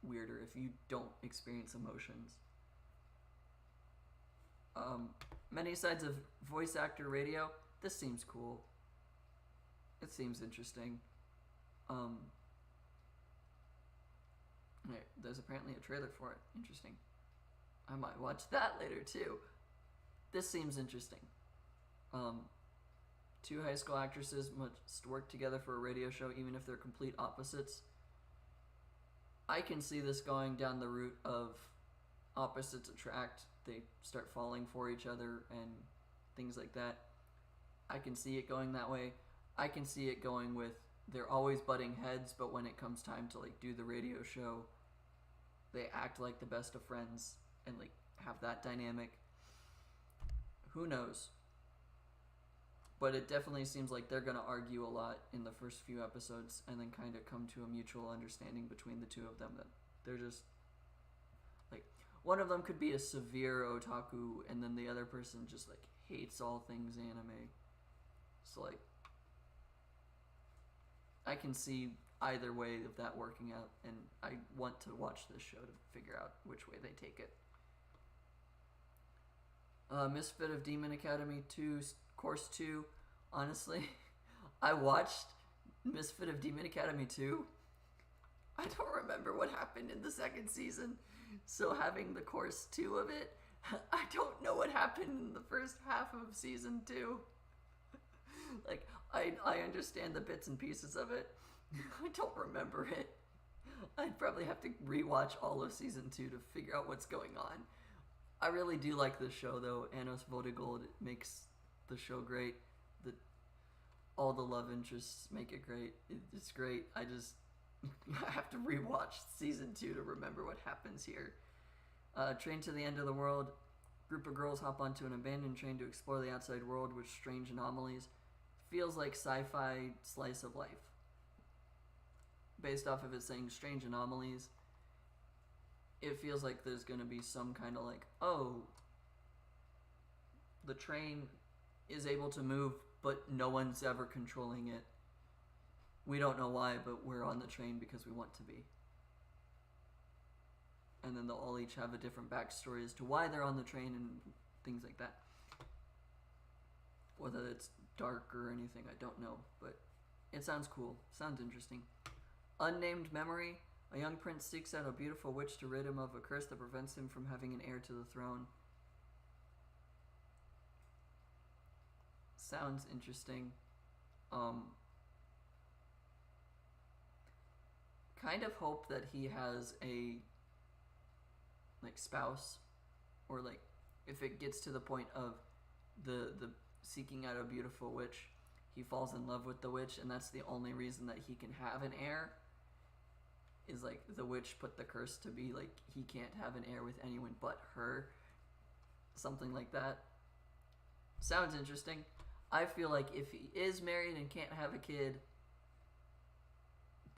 weirder if you don't experience emotions. Many sides of voice actor radio. This seems cool. It seems interesting. There's apparently a trailer for it. Interesting. I might watch that later too. This seems interesting. Two high school actresses must work together for a radio show even if they're complete opposites. I can see this going down the route of opposites attract. They start falling for each other and things like that. I can see it going that way. I can see it going with they're always butting heads, but when it comes time to like do the radio show, they act like the best of friends and like have that dynamic. Who knows? But it definitely seems like they're gonna argue a lot in the first few episodes and then kind of come to a mutual understanding between the two of them that they're just like, one of them could be a severe otaku and then the other person just like hates all things anime. So like, I can see either way of that working out, and I want to watch this show to figure out which way they take it. Misfit of Demon Academy 2, Course 2. Honestly, I watched Misfit of Demon Academy 2. I don't remember what happened in the second season, so having the Course 2 of it, I don't know what happened in the first half of season 2. Like, I understand the bits and pieces of it. I don't remember it. I'd probably have to rewatch all of season 2 to figure out what's going on. I really do like this show, though. Anos Vodegold makes the show great. All the love interests make it great. It's great. I have to rewatch season 2 to remember what happens here. Train to the End of the World. Group of girls hop onto an abandoned train to explore the outside world with strange anomalies. Feels like sci-fi slice of life. Based off of it saying strange anomalies, it feels like there's going to be some kind of like, oh, the train is able to move, but no one's ever controlling it. We don't know why, but we're on the train because we want to be. And then they'll all each have a different backstory as to why they're on the train and things like that. Whether it's dark or anything, I don't know, but it sounds cool. Sounds interesting. Unnamed Memory. A young prince seeks out a beautiful witch to rid him of a curse that prevents him from having an heir to the throne. Sounds interesting. Kind of hope that he has a like spouse, or like if it gets to the point of the seeking out a beautiful witch, he falls in love with the witch, and that's the only reason that he can have an heir, is like the witch put the curse to be like he can't have an heir with anyone but her. Something like that. Sounds interesting. I feel like if he is married and can't have a kid,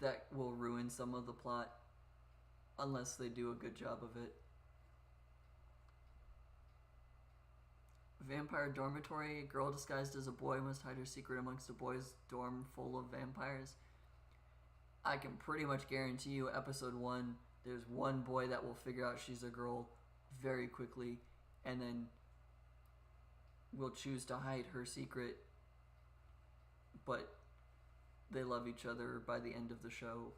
that will ruin some of the plot unless they do a good job of it. Vampire Dormitory. A girl disguised as a boy must hide her secret amongst a boys' dorm full of vampires. I can pretty much guarantee you episode 1, there's one boy that will figure out she's a girl very quickly, and then will choose to hide her secret, but they love each other by the end of the show,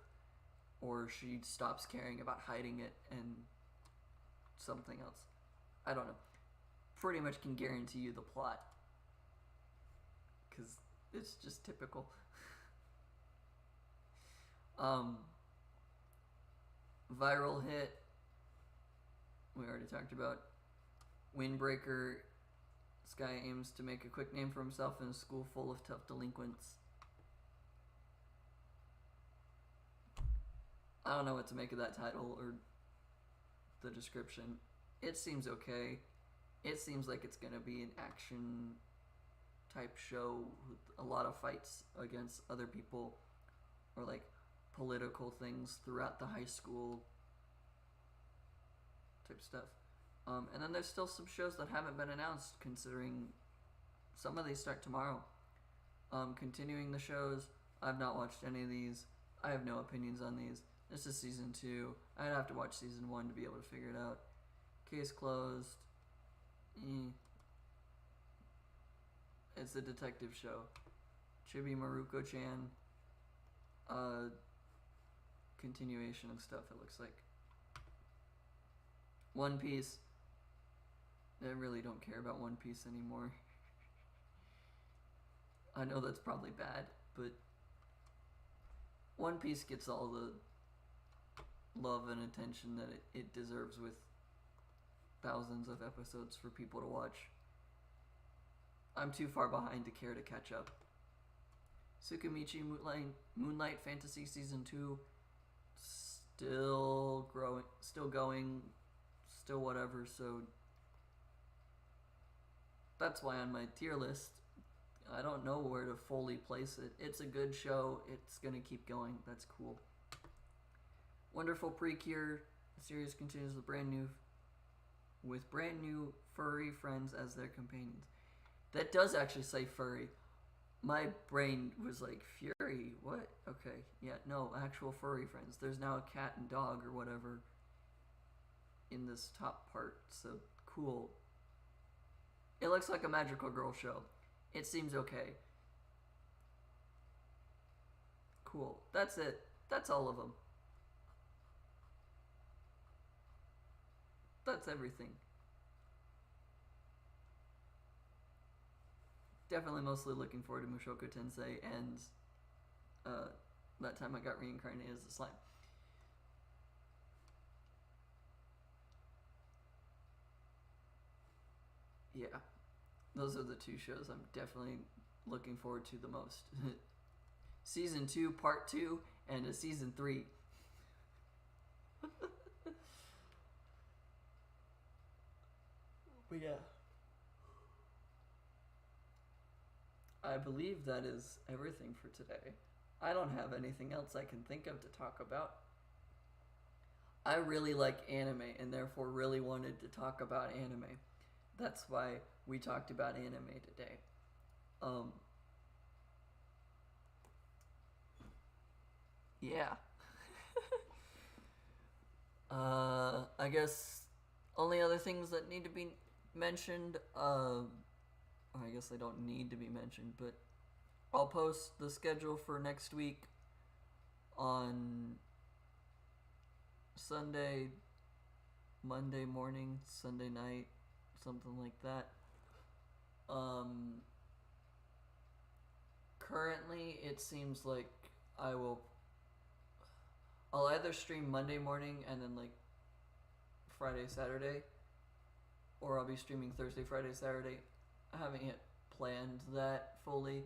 or she stops caring about hiding it and something else. I don't know. pretty much can guarantee you the plot. Because it's just typical. Viral hit. We already talked about. Windbreaker. This guy aims to make a quick name for himself in a school full of tough delinquents. I don't know what to make of that title or the description. It seems okay. It seems like it's going to be an action type show with a lot of fights against other people or like political things throughout the high school type stuff. And then there's still some shows that haven't been announced, considering some of these start tomorrow. Continuing the shows, I've not watched any of these. I have no opinions on these. This is season 2. I'd have to watch season 1 to be able to figure it out. Case closed. It's a detective show. Chibi Maruko-chan. Continuation of stuff, it looks like. One Piece. I really don't care about One Piece anymore. I know that's probably bad, but One Piece gets all the love and attention that it deserves with thousands of episodes for people to watch. I'm too far behind to care to catch up. Tsukimichi Moonlight Fantasy Season 2, still growing, still going, still whatever, so that's why on my tier list, I don't know where to fully place it. It's a good show, it's gonna keep going, that's cool. Wonderful Precure, the series continues with brand new furry friends as their companions. That does actually say furry. My brain was like, Fury, what? Okay, yeah, no, actual furry friends. There's now a cat and dog or whatever in this top part, so cool. It looks like a magical girl show. It seems okay. Cool. That's it. That's all of them. That's everything. Definitely mostly looking forward to Mushoku Tensei and that time I got reincarnated as a slime. Yeah, those are the two shows I'm definitely looking forward to the most. Season 2, Part 2, and a Season 3. But yeah. I believe that is everything for today. I don't have anything else I can think of to talk about. I really like anime and therefore really wanted to talk about anime. That's why we talked about anime today. Yeah. I guess only other things that need to be mentioned, I guess they don't need to be mentioned, but I'll post the schedule for next week on Sunday, Monday morning, Sunday night, something like that. Currently, it seems like I'll either stream Monday morning and then like Friday, Saturday, or I'll be streaming Thursday, Friday, Saturday. I haven't yet planned that fully.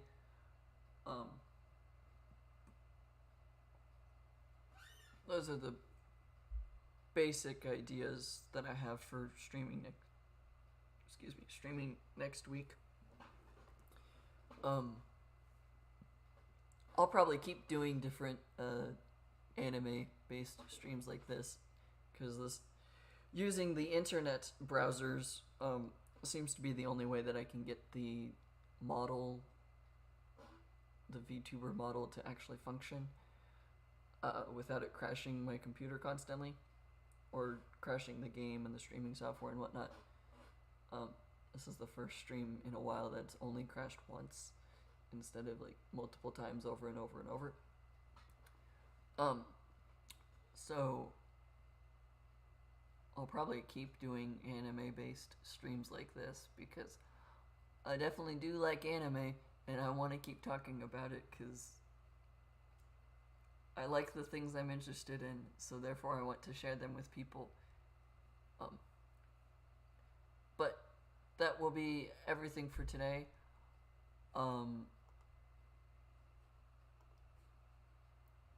Those are the basic ideas that I have for streaming next week. I'll probably keep doing different anime based streams like this, because using the internet browsers seems to be the only way that I can get the model, the VTuber model, to actually function without it crashing my computer constantly or crashing the game and the streaming software and whatnot. This is the first stream in a while that's only crashed once instead of like multiple times over and over and over. So I'll probably keep doing anime based streams like this because I definitely do like anime and I want to keep talking about it because I like the things I'm interested in, so therefore I want to share them with people. Um, but that will be everything for today.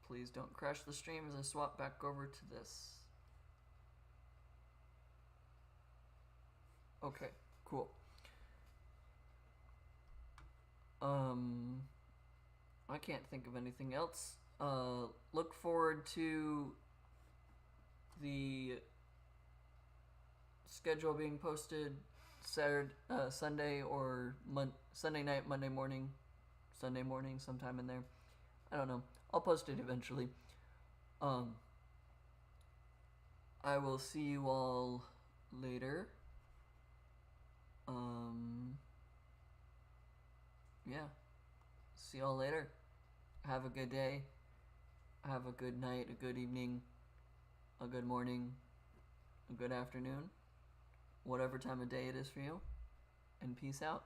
Please don't crash the stream as I swap back over to this. Okay, cool. I can't think of anything else. Look forward to the schedule being posted Sunday or Sunday night, Monday morning, Sunday morning, sometime in there. I don't know. I'll post it eventually. I will see you all later. Yeah. See y'all later. Have a good day. Have a good night, a good evening, a good morning, a good afternoon, whatever time of day it is for you. And peace out.